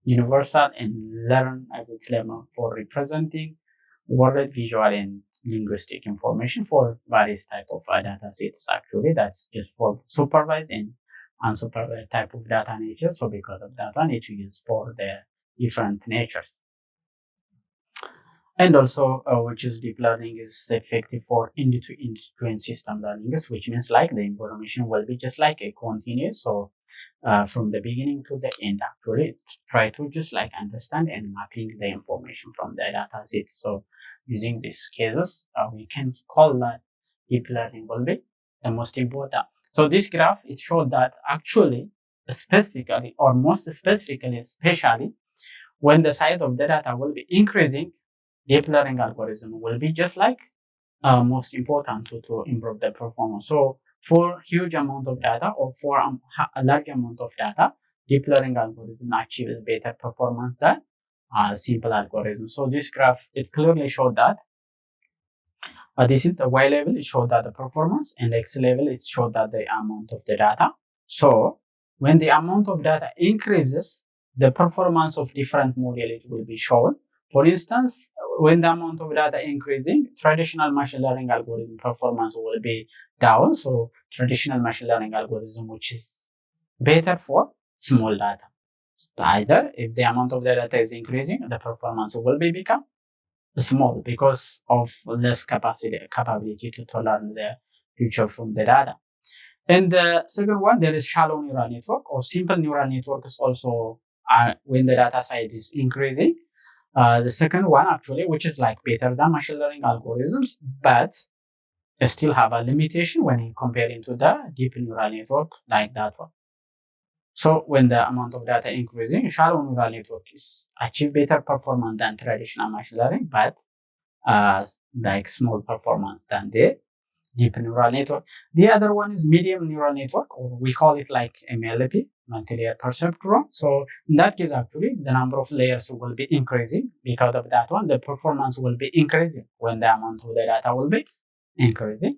universal, and learnable framework for representing worded, visual, and linguistic information for various type of data sets. Actually, that's just for supervised and unsupervised type of data nature. So because of that one, it's used for the different natures. And also, which is deep learning is effective for end-to-end system learning, which means like the information will be just like a continuous. So from the beginning to the end, actually, try to just like understand and mapping the information from the data set. So using these cases, we can call that deep learning will be the most important. So this graph, it showed that actually, specifically, or most specifically, especially, when the size of the data will be increasing, deep learning algorithm will be just like most important to improve the performance. So for huge amount of data or for a large amount of data, deep learning algorithm achieves better performance than simple algorithm. So this graph, it clearly showed that this is the Y level, it showed that the performance, and X level, it showed that the amount of the data. So when the amount of data increases, the performance of different models will be shown. For instance, when the amount of data increasing, traditional machine learning algorithm performance will be down. So traditional machine learning algorithm, which is better for small data. So either if the amount of the data is increasing, the performance will be become small because of less capability to learn the future from the data. And the second one, there is shallow neural network or simple neural networks also when the data size is increasing. The second one actually, which is like better than machine learning algorithms, but still have a limitation when you compare it to the deep neural network like that one. So when the amount of data increasing, shallow neural network is achieve better performance than traditional machine learning, but like small performance than the deep neural network. The other one is medium neural network, or we call it like MLP, multi-layer perceptron. So in that case, actually, the number of layers will be increasing. Because of that one, the performance will be increasing when the amount of the data will be increasing.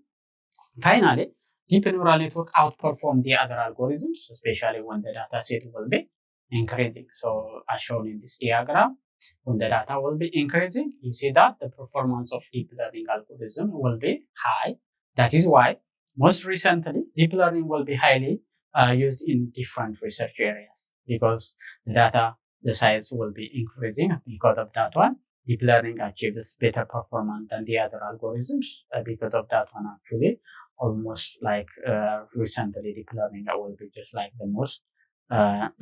Finally, deep neural network outperform the other algorithms, especially when the data set will be increasing. So as shown in this diagram, when the data will be increasing, you see that the performance of deep learning algorithm will be high. That is why most recently, deep learning will be highly used in different research areas because the size will be increasing. Because of that one, deep learning achieves better performance than the other algorithms. Because of that one, actually, almost like recently deep learning will be just like the most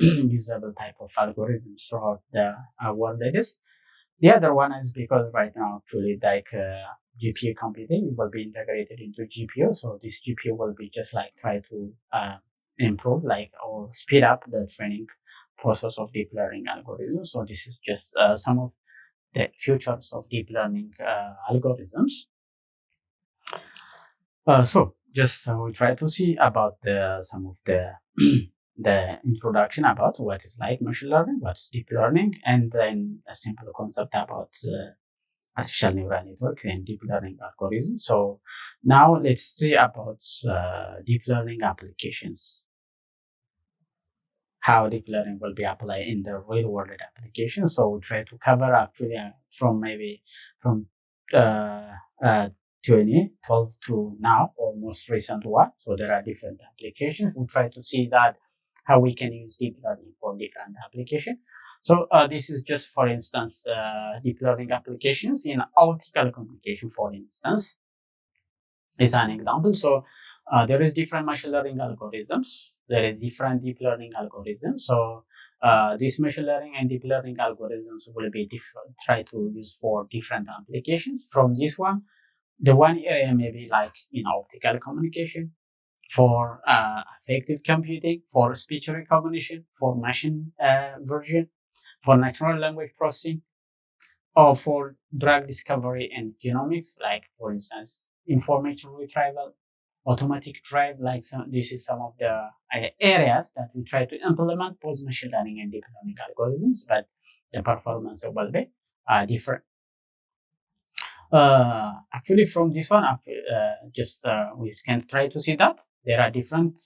usable type of algorithms throughout the world. It is. The other one is because right now actually like GPU computing will be integrated into GPU. So this GPU will be just like try to improve like or speed up the training process of deep learning algorithms. So this is just some of the futures of deep learning algorithms. So just we try to see about some of the the introduction about what is like machine learning, what's deep learning, and then a simple concept about artificial neural network and deep learning algorithms. So now let's see about deep learning applications. How deep learning will be applied in the real world application. So we try to cover actually from maybe from uh, uh, 2012 to now, or most recent one. So there are different applications. We try to see that how we can use deep learning for different applications. So this is just, for instance, deep learning applications in optical communication, for instance, is an example. So there is different machine learning algorithms. There is different deep learning algorithms. So these machine learning and deep learning algorithms will be different. Try to use for different applications. From this one, the one area may be like in optical communication, for affective computing, for speech recognition, for machine version, for natural language processing, or for drug discovery and genomics, like for instance, information retrieval, automatic drive, like this is some of the areas that we try to implement both machine learning and deep learning algorithms, but the performance will be different. Actually, from this one, we can try to see that there are different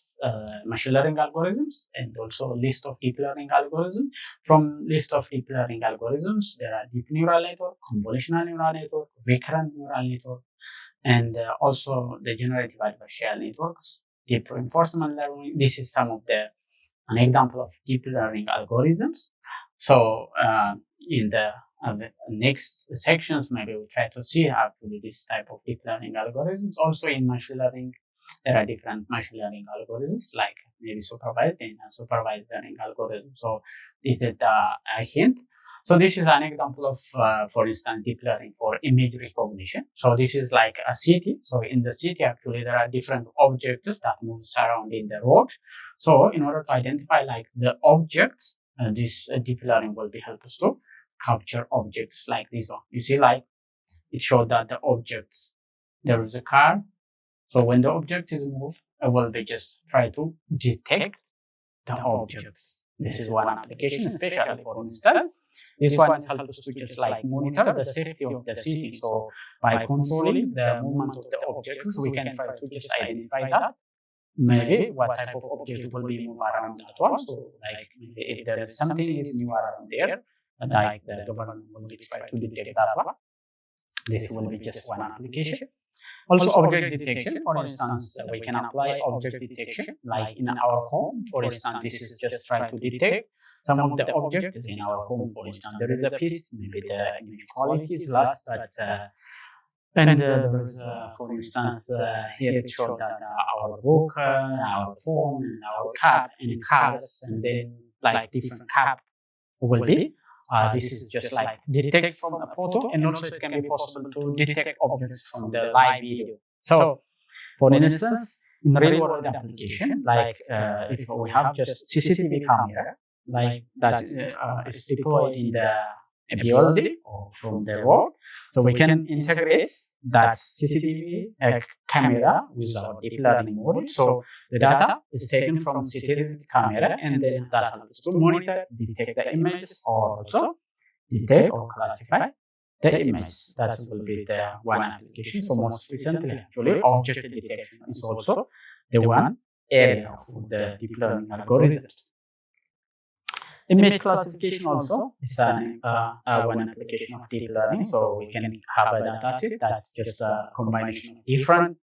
machine learning algorithms and also list of deep learning algorithms. From list of deep learning algorithms, there are deep neural network, convolutional neural network, recurrent neural network, and also the generative adversarial networks, deep reinforcement learning. This is some of an example of deep learning algorithms. So in the next sections, maybe we'll try to see how to do this type of deep learning algorithms. Also in machine learning, there are different machine learning algorithms, like maybe supervised and unsupervised learning algorithms. So this is a hint. So this is an example of, for instance, deep learning for image recognition. So this is like a city. So in the city, actually, there are different objects that move around in the road. So in order to identify like the objects, this deep learning will be help us to capture objects like this one. You see, like it showed that the objects, there is a car. So when the object is moved, it will be just try to detect the objects. This is one application, especially for instance. This one helps us to just like monitor the safety of the city. So by controlling the movement of the objects, we can try to just identify that maybe what type of object will be moved around that one. So like maybe if there is something is new around there, like the government will be try to detect that one. This will be just one application. Also, object detection, for instance, we can apply object detection like in our home. For instance, this is just trying to detect some of the objects in our home. For instance, there is a piece, maybe the image quality is lost, but and there's, for instance, here it showed that our book, our phone, and our cap in cars, and then like different cap will be. This is just like detect from a photo, and also it can be possible to detect objects from the live video. So, for instance, in real world application, like if we have just CCTV camera, like that is deployed in the building or from the road, so we can integrate that CCTV camera with our deep learning model. So the data is taken from CCTV camera, and then that helps to monitor, detect the images, or also detect or classify the image. That will be the one application. So most recently, actually, object detection is also the one area of the deep learning algorithms. Image classification also is one application of deep learning. So we can have a data set that's just a combination of different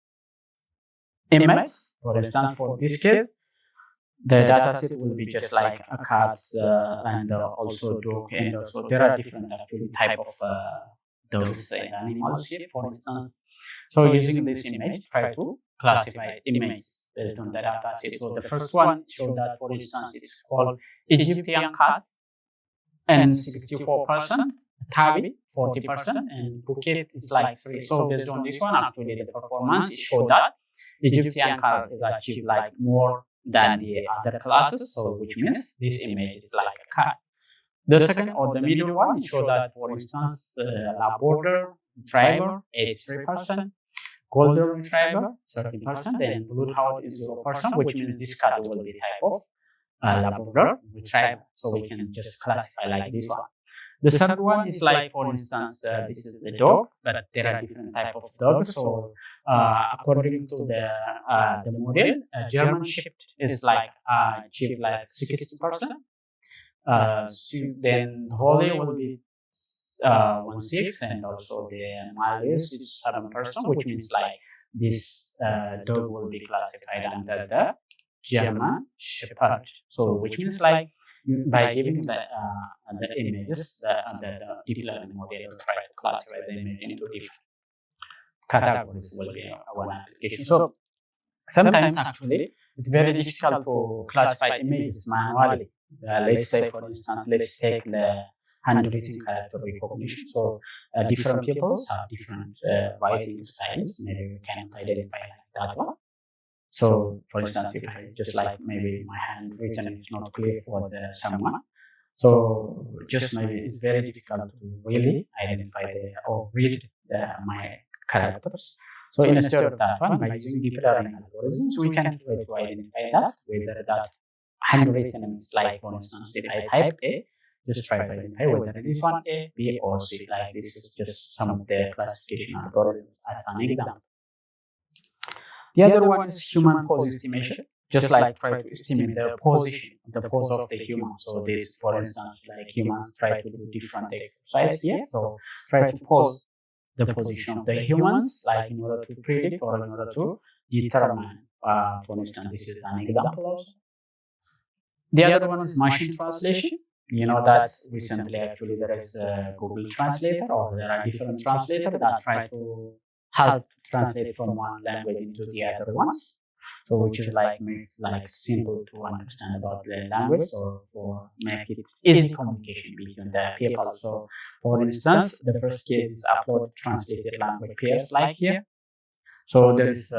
images. For instance, for this case, the data set will be just like a cat and also dog, and also there are different actually type of dogs and animals here, for instance. So using this image, try to classify images based on the data set. So the first one showed that, for instance, it's called Egyptian cat, and 64%, Tabby 40%, and Phuket is like 3. So based on this one, actually the performance it showed that Egyptian cat is achieved like more than the other classes. So which means this image is like a cat. The second or the middle one show that, for instance, Labrador Retriever 83%, Golden Retriever 13%, and Bloodhound is 0%, which means this cat will be type of Labrador Retriever. So we can just classify like this one. The third one is like, for instance, this is the dog, but there are different type of dogs. So according to the model, German Shepherd is like achieved like 60%. So then Holy will be 16, and also the Maltese is 7%, which means like this dog will be classified under the German Shepherd. So which means like by giving the images, the deep learning model will try to classify the image into different categories will be one application. So sometimes actually it's very difficult to classify images manually. Let's say, for instance, let's take the handwritten character recognition. So different people have different writing styles. Maybe we can identify like that one. So, for instance, if I just like maybe my handwritten is not clear for someone, so just maybe it's very difficult to really identify or read my characters. So instead of that one, by using deep learning algorithms, we can try to identify that, whether that handwritten is like, for instance, if I type A, just try to identify whether it is one A, B, or C. Like this is just some of the classification algorithms as an example. The other one is human pose estimation, just like try to estimate the position, the pose of the human. So this, for instance, like humans try to do different exercise here. So try to pose the position of the humans, like in order to predict or in order to determine. For instance, this is an example also. The other one is machine translation. You know that recently actually there is a Google Translator, or there are different translators that try to help translate from one language into the other ones. So which is like makes like simple to understand about the language, or for make it easy communication between the people. So for instance, the first case is upload translated language pairs like here. So there is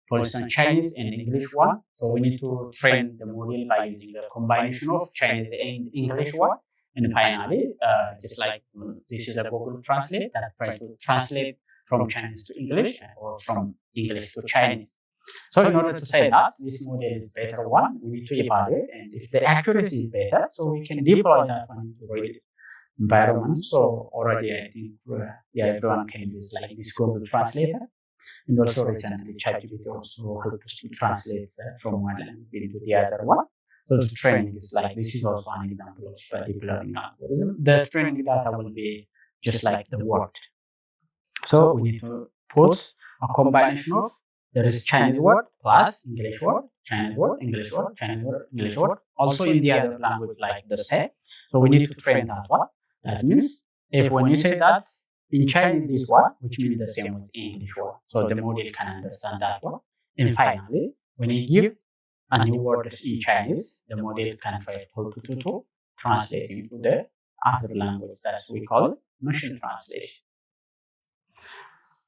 for instance Chinese and English one. So we need to train the model by using the combination of Chinese and English one. And finally, just like this is a Google Translate that try to translate from Chinese to English or from English to Chinese. So in order to say that this model is better one, we need to evaluate, and if the accuracy is better, so we can deploy that one into real environment. So already I think everyone can use like this Google Translator, and also recently ChatGPT also helps us to translate from one language into the other one. So the training is like this is also an example of deep learning algorithm. The training data will be just like the word. So we need to put a combination of there is Chinese word plus English word, Chinese word, English word, Chinese word, English word. Also in the other language like the say. So we need to train that one. That means if when you say that in Chinese this word, which means the same with English word. So the model can understand that one. And finally, when you give a new word in Chinese, the model can try to help you to translate into the other language. That's we call it machine translation.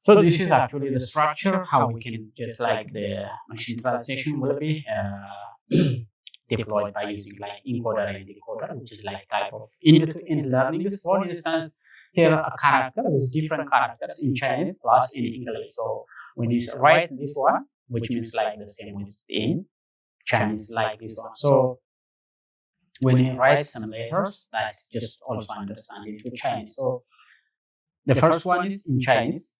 So this is actually the structure, how we can just like the machine translation will be deployed by using like encoder and decoder, which is like type of end-to-end learning. Is for instance, here a character with different characters in Chinese plus in English. So when you write this one, which means like the same with in Chinese, like this one. So when you write some letters, that's just also understand into Chinese. So the first one is in Chinese,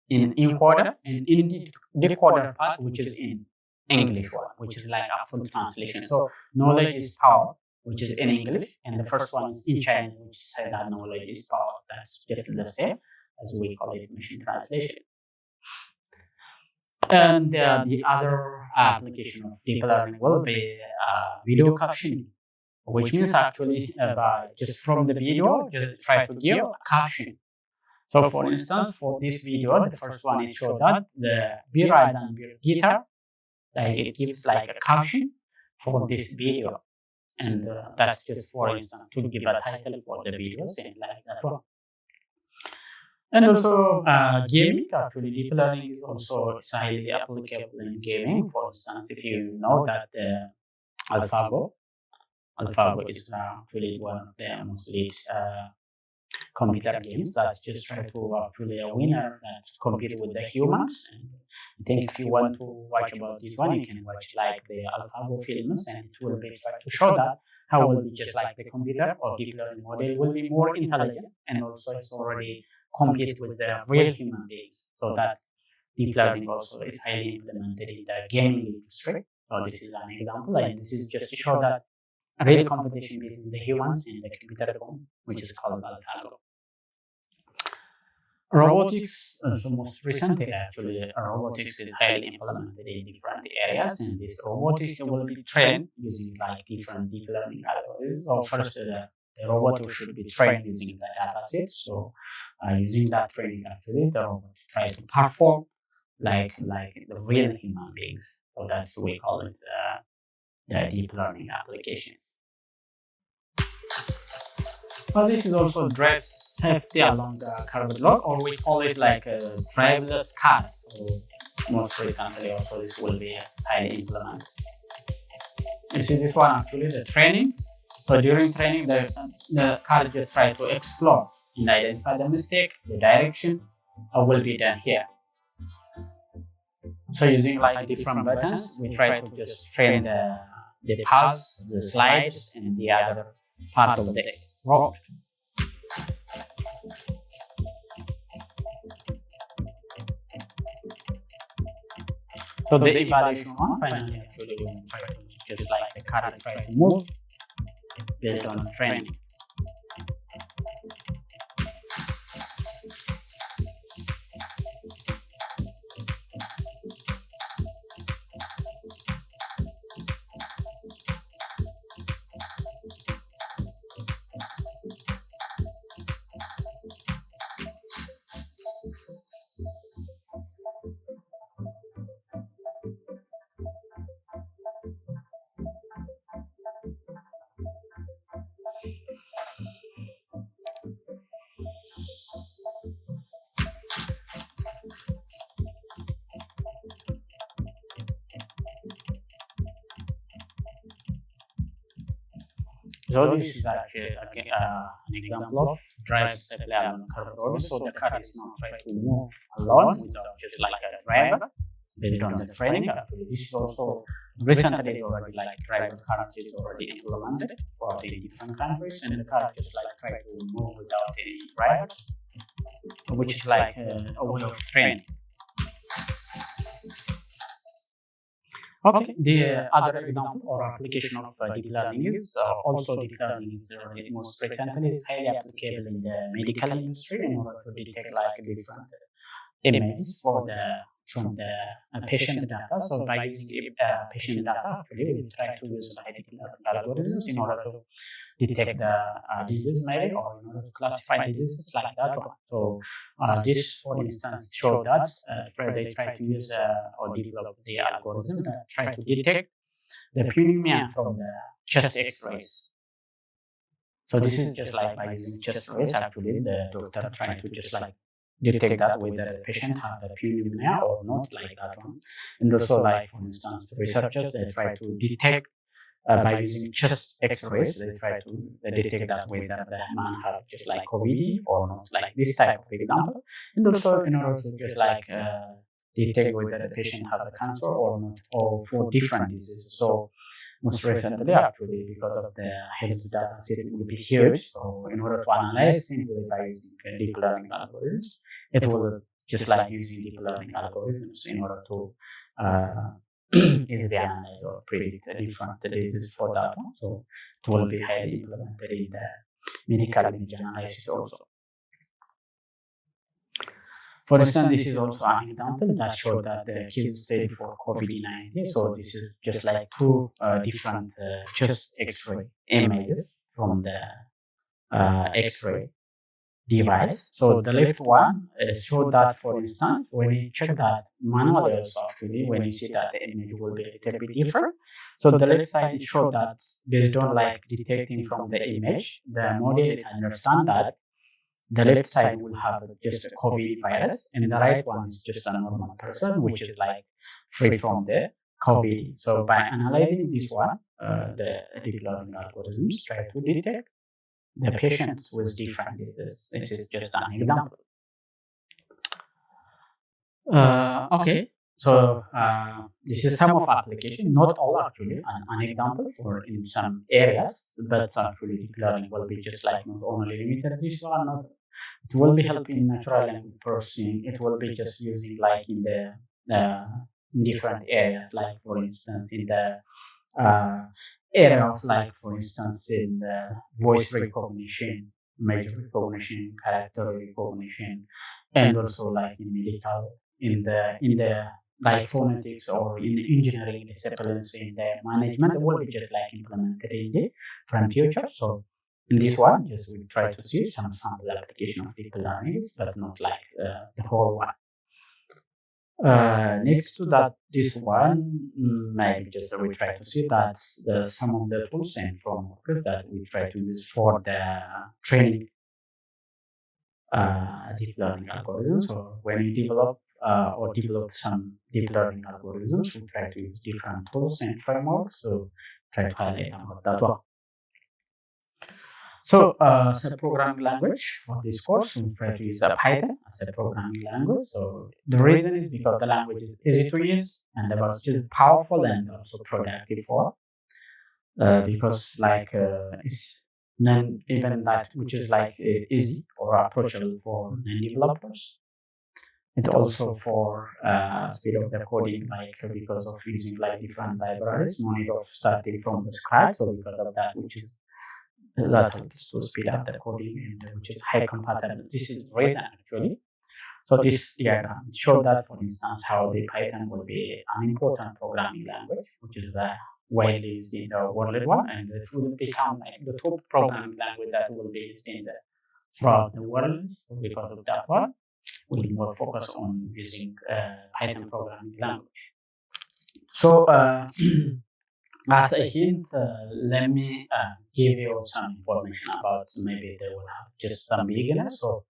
in encoder, and in the decoder part, which is in English one, which is like a full translation. So knowledge is power, which is in English, and the first one is in Chinese, which says that knowledge is power. That's just the same as we call it machine translation. And the other application of deep learning will be video captioning, which means actually by just from the video, just try to give a caption. So for instance, for this video, the first one it showed that the B-Ride and B-Guitar, like it gives like a caption for this video. And that's just for instance to give a title for the videos and like that one. And also gaming, actually deep learning is also highly applicable in gaming. For instance, if you know that AlphaGo is actually one of the most computer games that just try to actually a winner that compete with the humans. And I think if you want to watch about this one, you can watch like the AlphaGo films, and it will be try to show that how will be just like the computer or deep learning model will be more intelligent, and also it's already compete with the real human beings. So that deep learning also is highly implemented in the gaming industry. So this is an example, and this is just to show that a real competition between the humans and the computer, which is called AlphaGo. Robotics, so most recently actually, robotics is highly implemented in different areas, and this robotics will be trained using like different deep learning algorithms. So first, the robot should be trained using the data set. So using that training, actually, the robot try to perform like the real human beings. So that's what we call it the deep learning applications. Well, this is also drive safety along the curved road, or we call it like a driverless car. So most recently, also this will be highly implemented. You see this one actually the training. So during training, the car just try to explore and identify the mistake, the direction will be done here. So using like different buttons, we try to just train the pulse, the slides, and the other part of the road. So the evaluation one, finally, actually, we try to just like the car try to move based on training. So this is actually an example of drive safely along curved road. So the car is not trying to move alone without just like a driver based on the training. Actually, this is also recently already like driver cars is already implemented for the different countries, and the car just like try to move without any drivers, which is like a way of training. Okay, the other example or application of deep learning is also deep learning is most recently is highly applicable in the medical industry in order to detect like different images from the patient data. So by using patient data, actually we try to use deep learning algorithms in order to detect the disease maybe, or in order to classify diseases like that one. So this, for instance, showed that they try to use or develop the algorithm that try to detect the pneumonia from the chest X-rays. So this is just like by using chest rays, actually the doctor trying to just like detect that whether the patient have the pneumonia or not, like that one. And also, like for instance, researchers they try to detect by using chest X-rays. They try to detect that whether the man have just like COVID or not, like this type of example. And also in order to just like detect whether the patient have a cancer or not, or for different diseases. So most recently, actually, because of the health data set will be huge. So in order to analyze simply by using deep learning algorithms, it will just like using deep learning algorithms in order to easily analyze or predict different diseases for that one. So it will be highly implemented in the medical image analysis also. For instance, this is also an example that showed that the kids stayed for COVID-19. So this is just like two different chest X-ray images from the X-ray device. So the left one showed that, for instance, when you check that manually also, actually, when you see that the image will be a little bit different. So the left side showed that based on like detecting from the image, the model it understand that the left side will have just a COVID virus, and the right one is just a normal person, which is like free from the COVID. So by analyzing this one, the deep learning algorithms try to detect the patients with different diseases. This is just an example. Okay. So this is some of application, not all actually, an example for in some areas, but actually deep learning will be just like not only limited this one, not it will be helping natural language processing. It will be just using like in the different areas, like for instance in the area of like for instance in the voice recognition, image recognition, character recognition, and also like in medical, in the like phonetics or in engineering disciplines in the management will be just like implemented in the from future. So in this one, just we try to see some sample application of deep learning, but not like the whole one. Next to that, this one, maybe just we try to see that some of the tools and frameworks that we try to use for the training deep learning algorithms. So when we develop some deep learning algorithms, we try to use different tools and frameworks. So try to highlight about that one. So, as a programming language for this course, we try to use Python as a programming language. So, the reason is because the language is easy to use and about just powerful and also productive for. Because like it's even that which is like easy or approachable for non-developers. And also for speed of the coding, like because of using like different libraries, no need of starting from the scratch. So because of that, which is that helps to speed up the coding and which is high compatible. This is great actually. So this diagram shows that, for instance, how the Python will be an important programming language, which is widely used in the world one, and it will become like the top programming language that will be used in the throughout the world. So because of that one, we'll more focus on using Python programming language. So as a hint, let me give you some information about maybe they will have just some beginners. So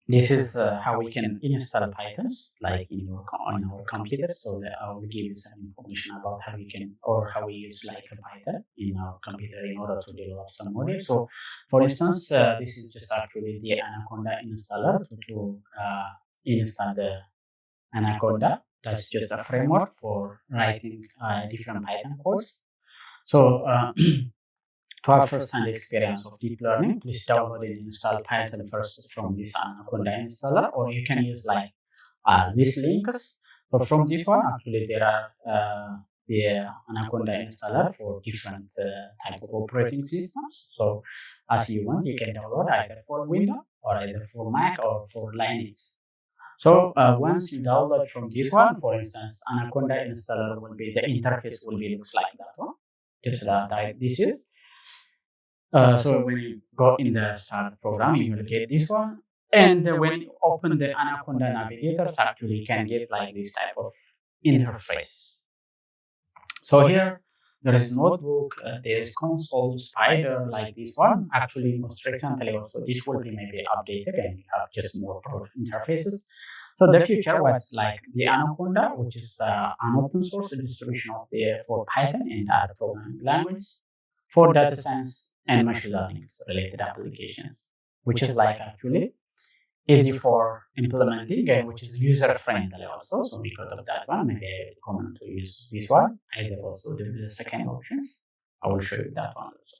this is how we can install Python like in on our computer. So I will give you some information about how we can or how we use like a Python in our computer in order to develop some modules. So for instance, this is just actually the Anaconda installer to install the Anaconda. That's just a framework for writing different Python codes. So to have first-hand experience of deep learning, please download and install Python first from this Anaconda installer, or you can use like these links. So from this one, actually, there are the Anaconda installer for different type of operating systems. So as you want, you can download either for Windows or either for Mac or for Linux. So once you download from this one, for instance, Anaconda installer will be the interface will be looks like that one. Just that this is. So when you go in the start program, you will get this one. And when you open the Anaconda navigators, actually you can get like this type of interface. So here, there is notebook, there is console, spider like this one. Actually, most recently also this will be maybe updated and you have just more product interfaces. So the future was like the Anaconda, which is an open source distribution of the for Python and other programming languages for data science and machine learning related applications, which is like actually easy for implementing and which is user friendly also. So because of that one, maybe I recommend to use this one. Either also the second options. I will show you that one also.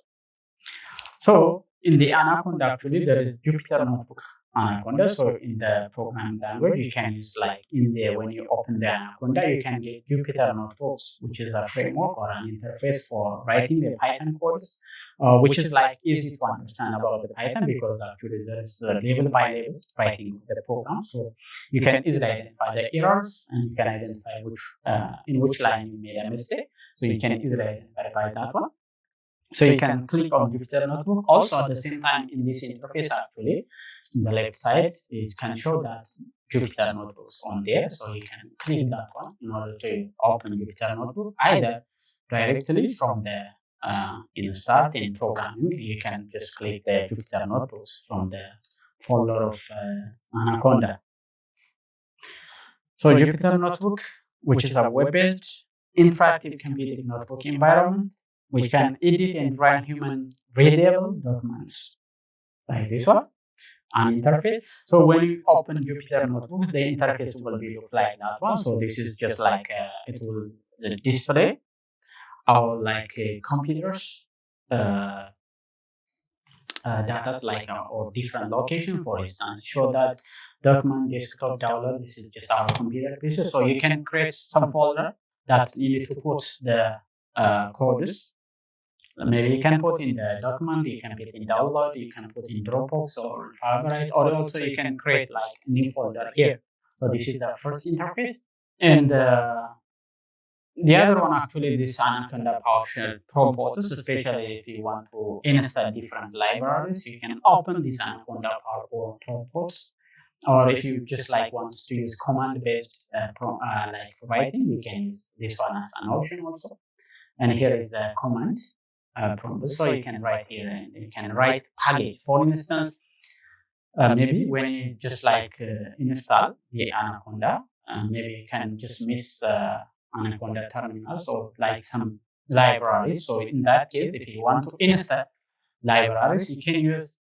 So in the Anaconda, actually there is Jupyter Notebook Anaconda. So in the programming language, you can use like in there when you open the Anaconda, you can get Jupyter Notebooks, which is a framework or an interface for writing the Python codes, which is like easy to understand about the Python because actually there is level by level writing of the program. So you can easily identify the errors and you can identify which in which line you made a mistake. So you can easily identify that one. So you can click on Jupyter Notebook. Also, at the same time, in this interface, actually, in the left side, it can show that Jupyter Notebooks on there. So you can click that one in order to open Jupyter Notebook, either directly from the start in programming. You can just click the Jupyter Notebooks from the folder of Anaconda. So Jupyter Notebook, which is a web-based interactive computing notebook environment, which can edit and run human readable documents like this one, an interface. So when you open Jupyter Notebooks, the interface will be look like that one. So this is just like it will display our like computers data like or different location. For instance, show that document desktop download. This is just our computer pieces. So you can create some folder that you need to put the codes. Maybe you can put in the document, you can put in download, you can put in Dropbox or Favorite, or also you can create like a new folder here. So this is the first interface. And the other one actually this Anaconda PowerShell Probotus, especially if you want to install different libraries, you can open this Anaconda PowerShell Probotus. Or if you just like want to use command-based like writing, you can use this one as an option also. And here is the command prompt. So you can write here and you can write package. For instance, maybe when you just like install the Anaconda, maybe you can just miss Anaconda terminal. So like some libraries. So in that case, if you want to install libraries, you can use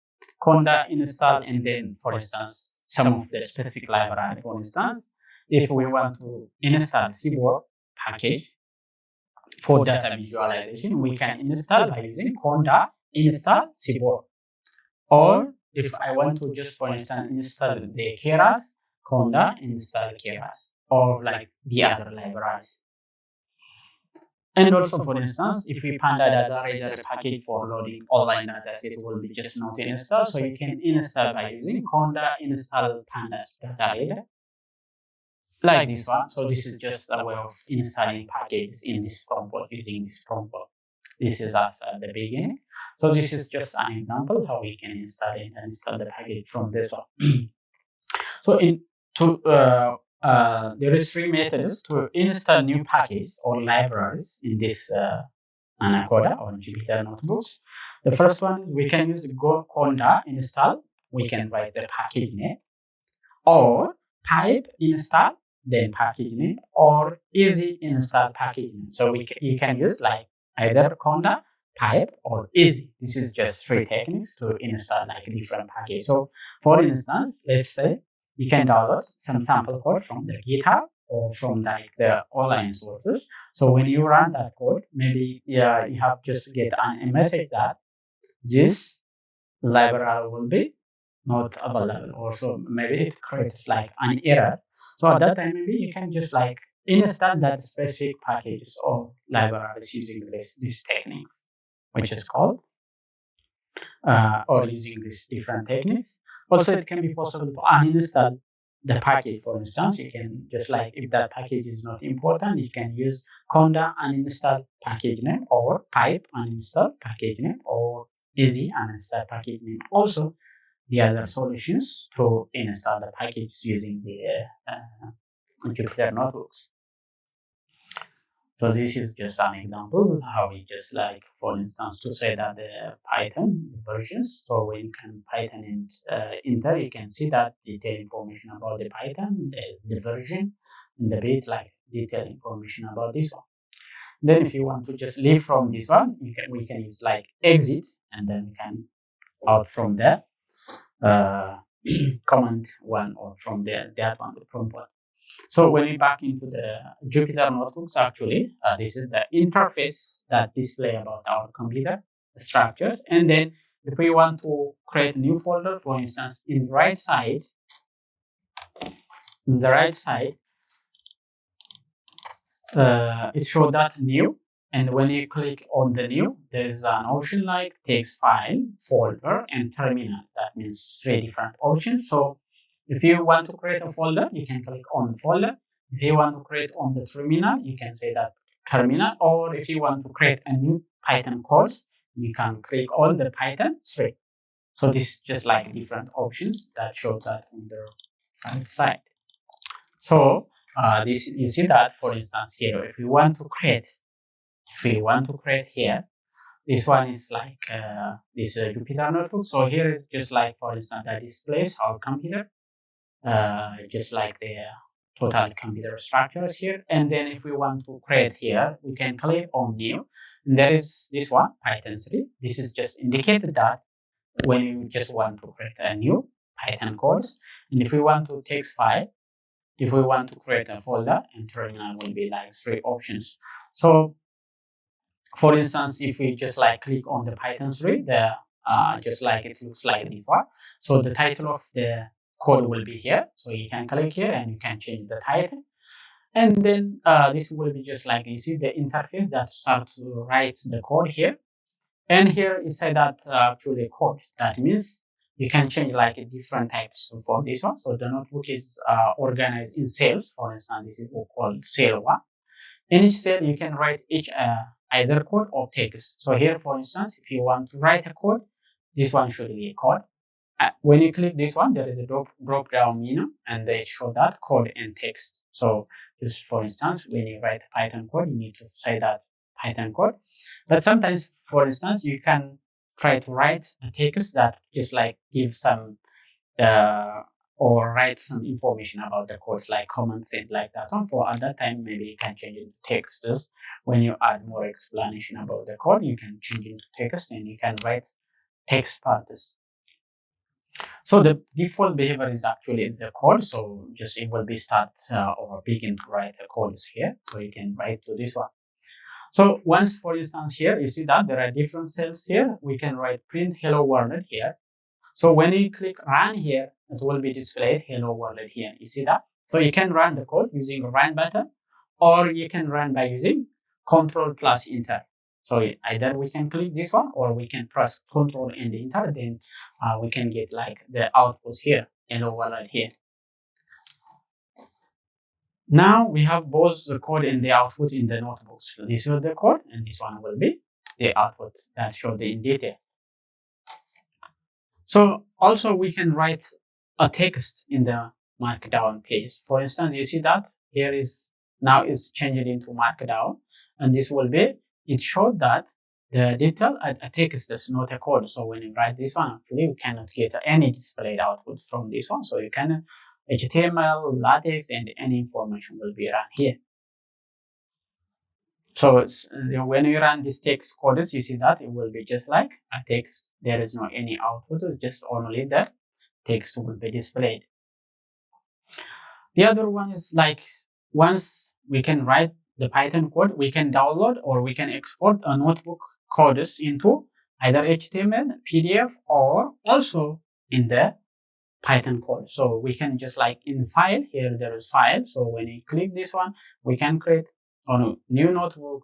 conda install and then, for instance, some of the specific library. For instance, if we want to install Seaborg package, for data visualization, we can install by using conda install Seaborg. Or if I want to just, for instance, install the Keras, conda install Keras, or like the other libraries. And also, for instance, if we Panda data reader package for loading online data set will be just not installed. So you can install by using conda install pandas data reader. Like this one. So this is just a way of installing packages in this prompt using this prompt. This is us at the beginning. So this is just an example how we can install it and install the package from this one. So there is three methods to install new packages or libraries in this Anaconda or Jupyter Notebooks. The first one, we can use go conda install. We can write the package name, or pipe install then package name, or easy install package name. So you can use like either conda, pipe, or easy. This is just three techniques to install like different packages. So for instance, let's say you can download some sample code from the GitHub or from like the online sources. So when you run that code, maybe you have just get a message that this library will be not available, or so maybe it creates like an error. So at that time, maybe you can just like install that specific packages or libraries using these techniques, which is called, or using these different techniques. Also, it can be possible to uninstall the package. For instance, you can just like if that package is not important, you can use conda uninstall package name, or pipe uninstall package name, or easy uninstall package name. Also, the other solutions to install the packages using the Jupyter Notebooks. So this is just an example how we just like, for instance, to say that the Python versions. So when you can Python and enter, you can see that detailed information about the Python, the version, and the bit like detailed information about this one. Then if you want to just leave from this one, we can use like exit, and then we can out from there command one, or from there that one, the prompt one. So when we back into the Jupyter notebooks, actually, this is the interface that display about our computer structures. And then if we want to create a new folder, for instance, in the right side, it shows that new. And when you click on the new, there is an option like text file, folder, and terminal. That means 3 different options. So if you want to create a folder, you can click on folder. If you want to create on the terminal, you can say that terminal. Or if you want to create a new Python course, you can click on the Python 3. So this is just like different options that show that on the right side. So this, you see that, for instance, here, if we want to create here, this one is like this Jupyter notebook. So here is just like, for instance, that displays our computer, just like the total computer structures here. And then if we want to create here, we can click on new. And there is this one, Python 3. This is just indicated that when you just want to create a new Python course. And if we want to text file, if we want to create a folder, and terminal will be like 3 options. So for instance, if we just like click on the Python 3, the just like it looks like this one. So the title of the code will be here. So you can click here and you can change the title. And then this will be just like, you see the interface that starts to write the code here. And here is said that actually code. That means you can change like different types for this one. So the notebook is organized in cells. For instance, this is called cell 1. In each cell, you can write each either code or text. So here, for instance, if you want to write a code, this one should be a code. When you click this one, there is a drop down menu, and they show that code and text. So just for instance, when you write Python code, you need to say that Python code. But sometimes, for instance, you can try to write a text that just like give some or write some information about the course, like comments and like that one. For at that time, maybe you can change it to text. When you add more explanation about the code, you can change it to text, and you can write text parts. So the default behavior is actually the code. So just it will be start or begin to write the codes here. So you can write to this one. So once, for instance, here, you see that there are different cells here. We can write print hello world here. So when you click run here, it will be displayed hello world here. You see that? So you can run the code using the run button, or you can run by using Control plus Enter. So either we can click this one, or we can press Control and Enter. Then we can get like the output here, hello world here. Now we have both the code and the output in the notebooks. So this is the code, and this one will be the output that show the in detail. So also we can write a text in the markdown page. For instance, you see that here is now is changed into markdown, and this will be, it showed that the detail a text is not a code. So when you write this one, actually you cannot get any displayed output from this one. So you can HTML, LaTeX, and any information will be run here. So when you run this text codes, you see that it will be just like a text. There is no any output, just only the text will be displayed. The other one is like, once we can write the Python code, we can download or we can export a notebook codes into either HTML, PDF, or also in the Python code. So we can just like in file, here there is file. So when you click this one, we can create on a new notebook,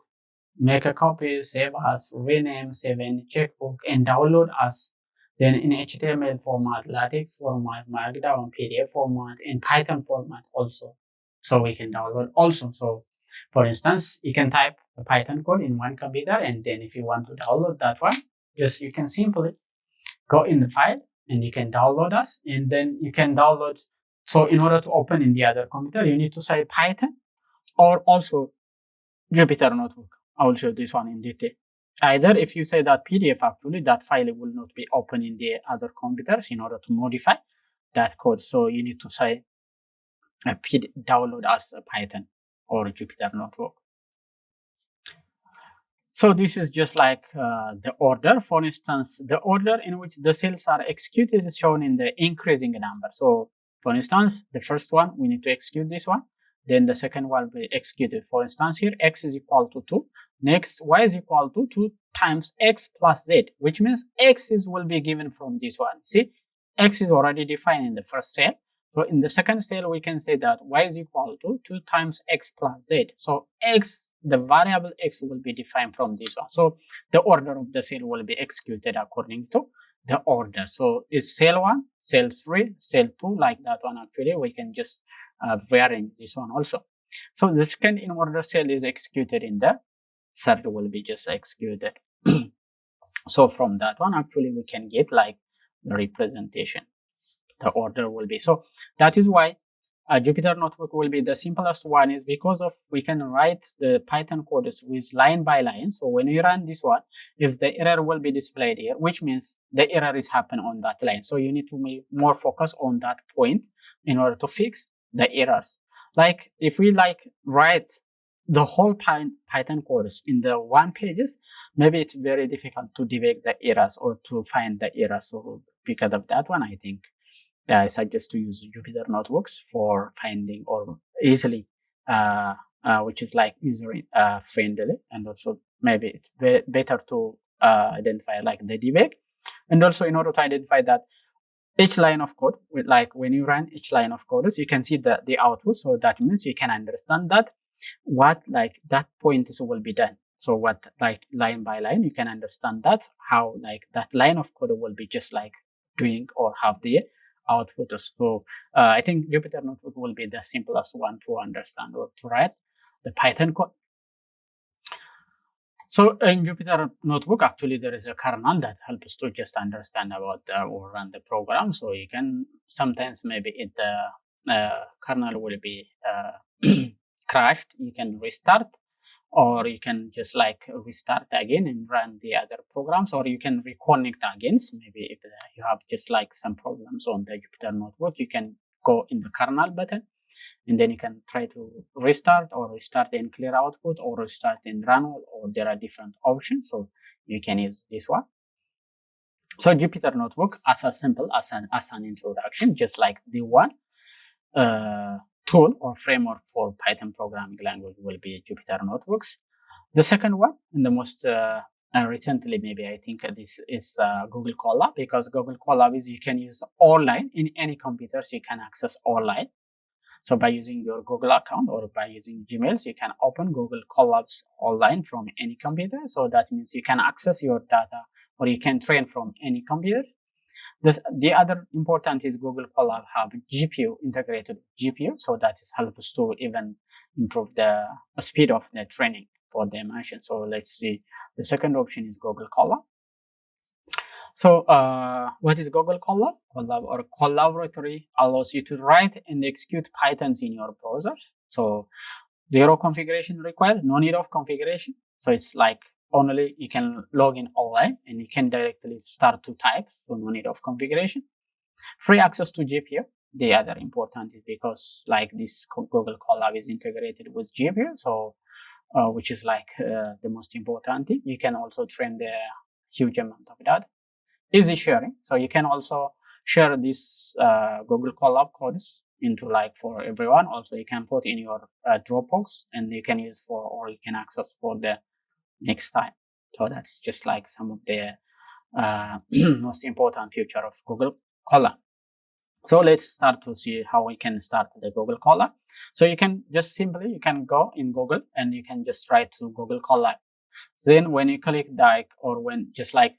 make a copy, save as, rename, save in checkbook, and download as. Then in HTML format, LaTeX format, Markdown, PDF format, and Python format also. So we can download also. So for instance, you can type the Python code in one computer, and then if you want to download that one, just you can simply go in the file and you can download us, and then you can download. So in order to open in the other computer, you need to say Python, or also Jupyter Notebook. I will show this one in detail. Either if you say that PDF, actually that file will not be open in the other computers in order to modify that code. So you need to say download as a Python or Jupyter Notebook. So this is just like the order. For instance, the order in which the cells are executed is shown in the increasing number. So for instance, the first one, we need to execute this one. Then the second one will be executed. For instance, here x is equal to 2. Next, y is equal to 2 times x plus z, which means x will be given from this one. See, x is already defined in the first cell. So in the second cell, we can say that y is equal to 2 times x plus z. So x, the variable x will be defined from this one. So the order of the cell will be executed according to the order. So is cell 1, cell 3, cell 2, like that one. Actually, we can just vary this one also. So the second in order cell is executed in the third will be just executed. So from that one, actually, we can get like the representation. The order will be. So that is why Jupyter Notebook will be the simplest one, is because of we can write the Python codes with line by line. So when you run this one, if the error will be displayed here, which means the error is happen on that line. So you need to be more focus on that point in order to fix the errors. Like if we like write the whole Python codes in the one pages, maybe it's very difficult to debug the errors or to find the errors. So because of that one, I think I suggest to use Jupyter Notebooks for finding or easily, which is like user friendly, and also maybe it's better to identify like the debug, and also in order to identify that each line of code, like when you run each line of code, you can see the output. So that means you can understand that what like that point will be done. So what like line by line, you can understand that how like that line of code will be just like doing or have the output. So I think Jupyter Notebook will be the simplest one to understand or to write the Python code. So in Jupyter Notebook, actually there is a kernel that helps to just understand about or run the program. So you can sometimes maybe the kernel will be crashed. You can restart, or you can just like restart again and run the other programs, or you can reconnect again. So maybe if you have just like some problems on the Jupyter Notebook, you can go in the kernel button, and then you can try to restart or restart in clear output or restart in run, or there are different options. So you can use this one. So Jupyter Notebook as a simple as an introduction, just like the one tool or framework for Python programming language will be Jupyter Notebooks. The second one, and the most recently, maybe I think this is Google Colab, because Google Colab is you can use online in any computers. You can access online. So by using your Google account or by using Gmails, you can open Google Colabs online from any computer. So that means you can access your data or you can train from any computer. The other important is Google Colab have GPU, integrated GPU. So that is helps to even improve the speed of the training for the machine. So let's see. The second option is Google Colab. So what is Google Colab? Colab or Colaboratory allows you to write and execute Pythons in your browsers. So zero configuration required, no need of configuration. So it's like only you can log in online and you can directly start to type. So no need of configuration. Free access to GPU. The other important is because like this Google Colab is integrated with GPU. So which is like the most important thing. You can also train the huge amount of data. Easy sharing. So you can also share this Google Colab codes into like for everyone. Also, you can put in your Dropbox and you can use for, or you can access for the next time. So that's just like some of the most important feature of Google Colab. So let's start to see how we can start the Google Colab. So you can just simply, you can go in Google and you can just write to Google Colab. Then when you click that, or when just like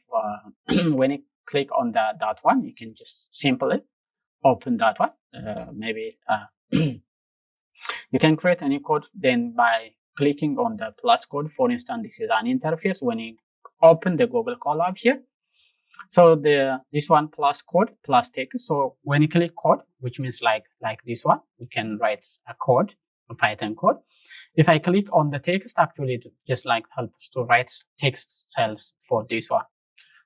when you click on that one, you can just simply open that one. Maybe you can create a new code. Then by clicking on the plus code, for instance, this is an interface. When you open the Google Colab here, so this one plus code plus text. So when you click code, which means like this one, we can write a code, a Python code. if I click on the text, actually it just like helps to write text cells for this one.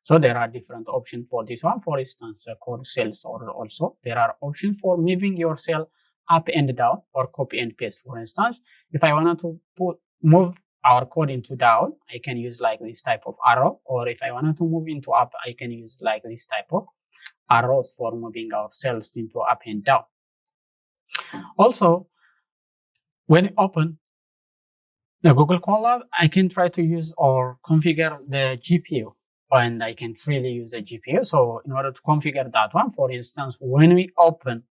So there are different options for this one. For instance, code cells, or also there are options for moving your cell up and down, or copy and paste. For instance, if I wanted to move our code into down, I can use like this type of arrow, or if I wanted to move into up, I can use like this type of arrows for moving our cells into up and down. Also, when you open the Google Colab, I can try to use or configure the GPU, and I can freely use the GPU. So in order to configure that one, for instance, when we open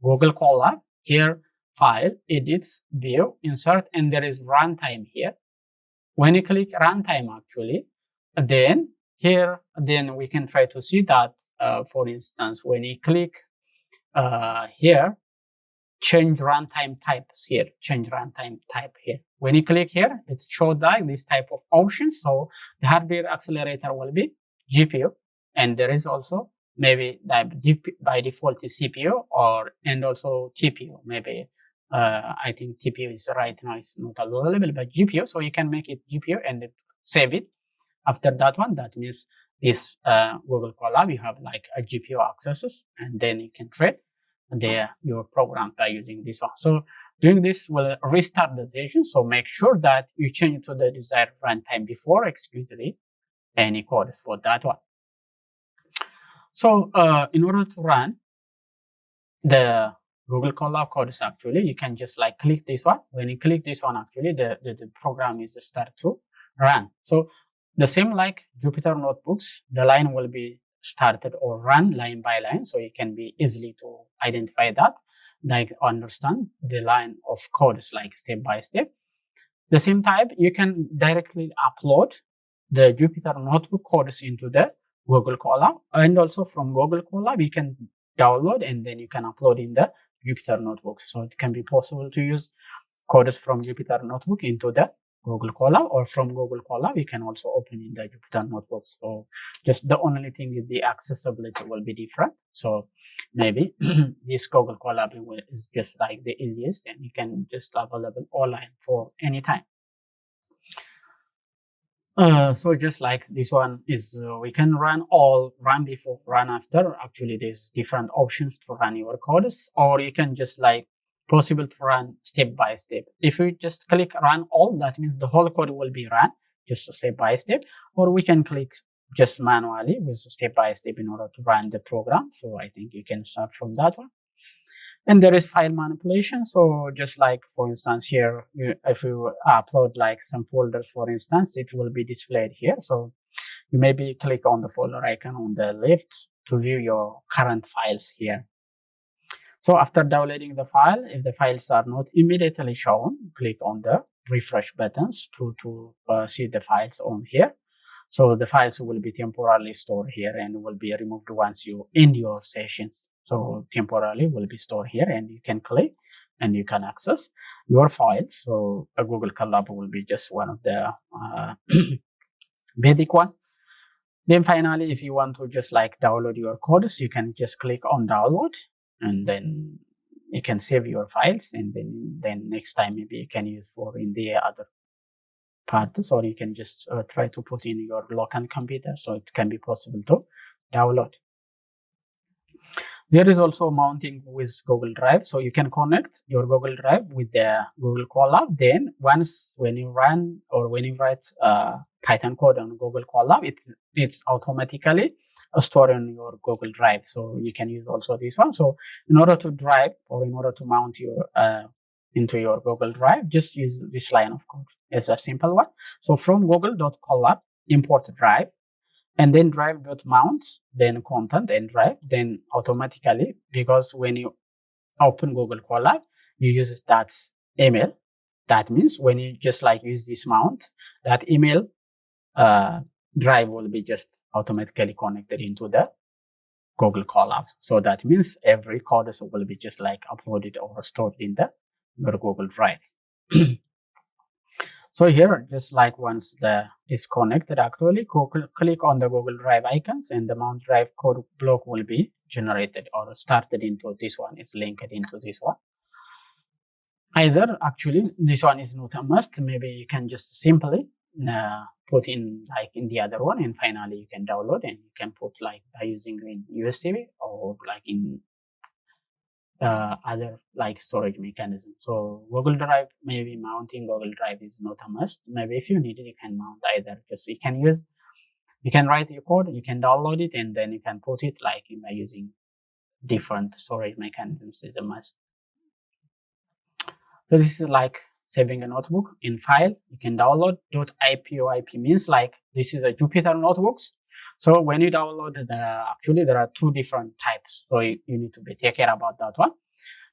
Google Colab, here, file, edits, view, insert, and there is runtime here. When you click runtime, actually, then here, then we can try to see that, for instance, when you click here, change runtime types here, change runtime type here. When you click here, it shows like this type of options. So the hardware accelerator will be GPU, and there is also maybe by default is CPU, and also TPU. Maybe I think TPU is right now is not available, but GPU. So you can make it GPU and save it. After that one, that means this Google Colab, you have like a GPU accesses, and then you can trade your program by using this one. So doing this will restart the session. So make sure that you change to the desired runtime before executing any codes for that one. So in order to run the Google Colab codes, actually, you can just like click this one. When you click this one, actually, the program is start to run. So the same like Jupyter Notebooks, the line will be started or run line by line. So you can be easily to identify that, like understand the line of codes like step by step. The same type, you can directly upload the Jupyter Notebook codes into the Google Colab, and also from Google Colab, you can download and then you can upload in the Jupyter Notebook. So it can be possible to use codes from Jupyter Notebook into the Google Colab, or from Google Colab, you can also open in the Jupyter Notebook. So just the only thing is the accessibility will be different. So maybe this Google Colab is just like the easiest, and you can just available online for any time. So just like this one is, we can run before, run after. Actually, there's different options to run your codes, or you can just like possible to run step by step. If you just click run all, that means the whole code will be run just step by step, or we can click just manually with step by step in order to run the program. So I think you can start from that one. And there is file manipulation. So just like, for instance, here, if you upload like some folders, for instance, it will be displayed here. So you maybe click on the folder icon on the left to view your current files here. So after downloading the file, if the files are not immediately shown, click on the refresh buttons to see the files on here. So the files will be temporarily stored here and will be removed once you end your sessions. So temporarily will be stored here, and you can click and you can access your files. So a Google Colab will be just one of the basic one. Then finally, if you want to just like download your codes, you can just click on download, and then you can save your files, and then next time maybe you can use for in the other parts, or you can just try to put in your local computer, so it can be possible to download. There is also mounting with Google Drive, so you can connect your Google Drive with the Google Colab. Then once when you run or when you write Python code on Google Colab, it's automatically stored in your Google Drive. So you can use also this one. So in order to drive or in order to mount your into your Google Drive, just use this line of code. It's a simple one. So from google.colab, import drive, and then drive.mount, then content and drive, then automatically, because when you open Google Colab, you use that email. That means when you just like use this mount, that email drive will be just automatically connected into the Google Colab. So that means every code will be just like uploaded or stored in your Google Drives. So here, just like once is connected, actually, click on the Google Drive icons, and the mount drive code block will be generated or started into this one. It's linked into this one. Either actually this one is not a must. Maybe you can just simply put in like in the other one, and finally you can download and you can put like by using in USB or like in other like storage mechanism. So Google Drive, maybe mounting Google Drive is not a must. Maybe if you need it, you can mount either. Just you can write your code, you can download it, and then you can put it like by using different storage mechanisms is a must. So this is like saving a notebook in file. You can download .ipyp means like this is a Jupyter notebooks. So when you download actually there are two different types. So you need to take care about that one.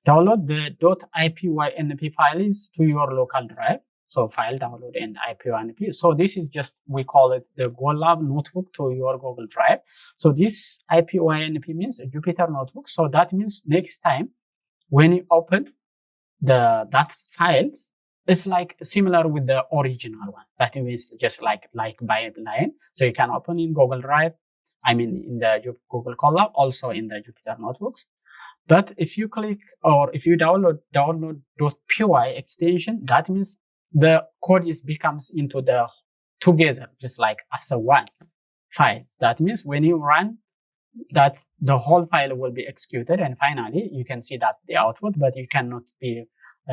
Download the .ipynp files to your local drive. So file download and ipynp. So this is just, we call it the GoLab notebook to your Google Drive. So this ipynp means a Jupyter notebook. So that means next time when you open that file, it's like similar with the original one. That means just like by line. So you can open in Google Drive, I mean in the Google Colab, also in the Jupyter notebooks. But if you click or if you download .py extension, that means the code becomes into the together, just like as a one file. That means when you run that, the whole file will be executed, and finally you can see that the output, but you cannot be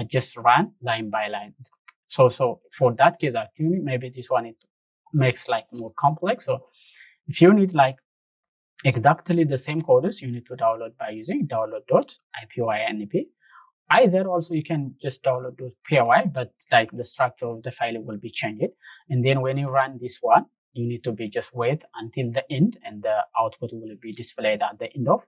just run line by line. So for that case, actually, maybe this one it makes like more complex. So if you need like exactly the same codes, you need to download by using download.ipynp. Either also you can just download .py, but like the structure of the file will be changed. And then when you run this one, you need to be just wait until the end, and the output will be displayed at the end of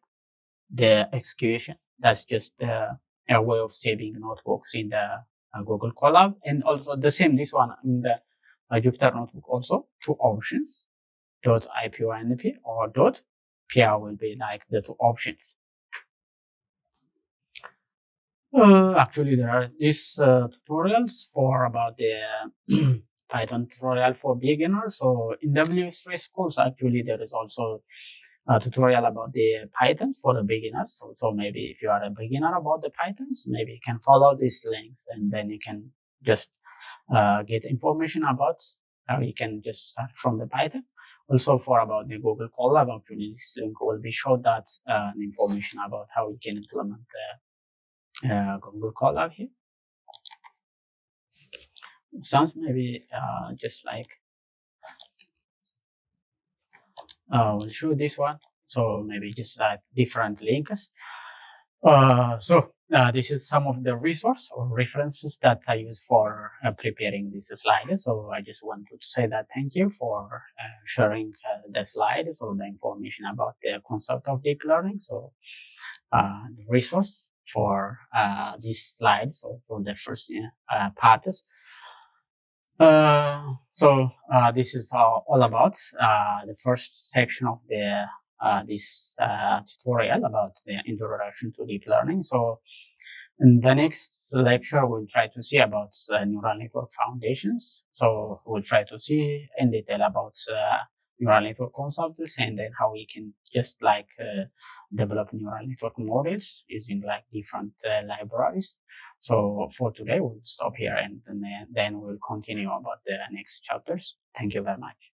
the execution. That's just a way of saving notebooks in the Google Colab. And also the same, this one in the Jupyter notebook also, two options, .ipynp or .py will be like the two options. Actually, there are these tutorials for about the Python tutorial for beginners. So in W3 schools, actually, there is also a tutorial about the Python for the beginners. So maybe if you are a beginner about the Pythons, maybe you can follow these links, and then you can just get information about how you can just start from the Python. Also for about the Google Colab, actually, this link will be showed that information about how you can implement the Google Colab here. Sounds maybe just like we'll show this one. So maybe just like different links. This is some of the resource or references that I use for preparing this slide. So I just wanted to say that thank you for sharing the slides or the information about the concept of deep learning. So the resource for this slide, so for the first part is this is all about the first section of the this tutorial about the introduction to deep learning. So in the next lecture, we'll try to see about neural network foundations. So we'll try to see in detail about neural network concepts, and then how we can just like develop neural network models using like different libraries. So for today, we'll stop here, and then we'll continue about the next chapters. Thank you very much.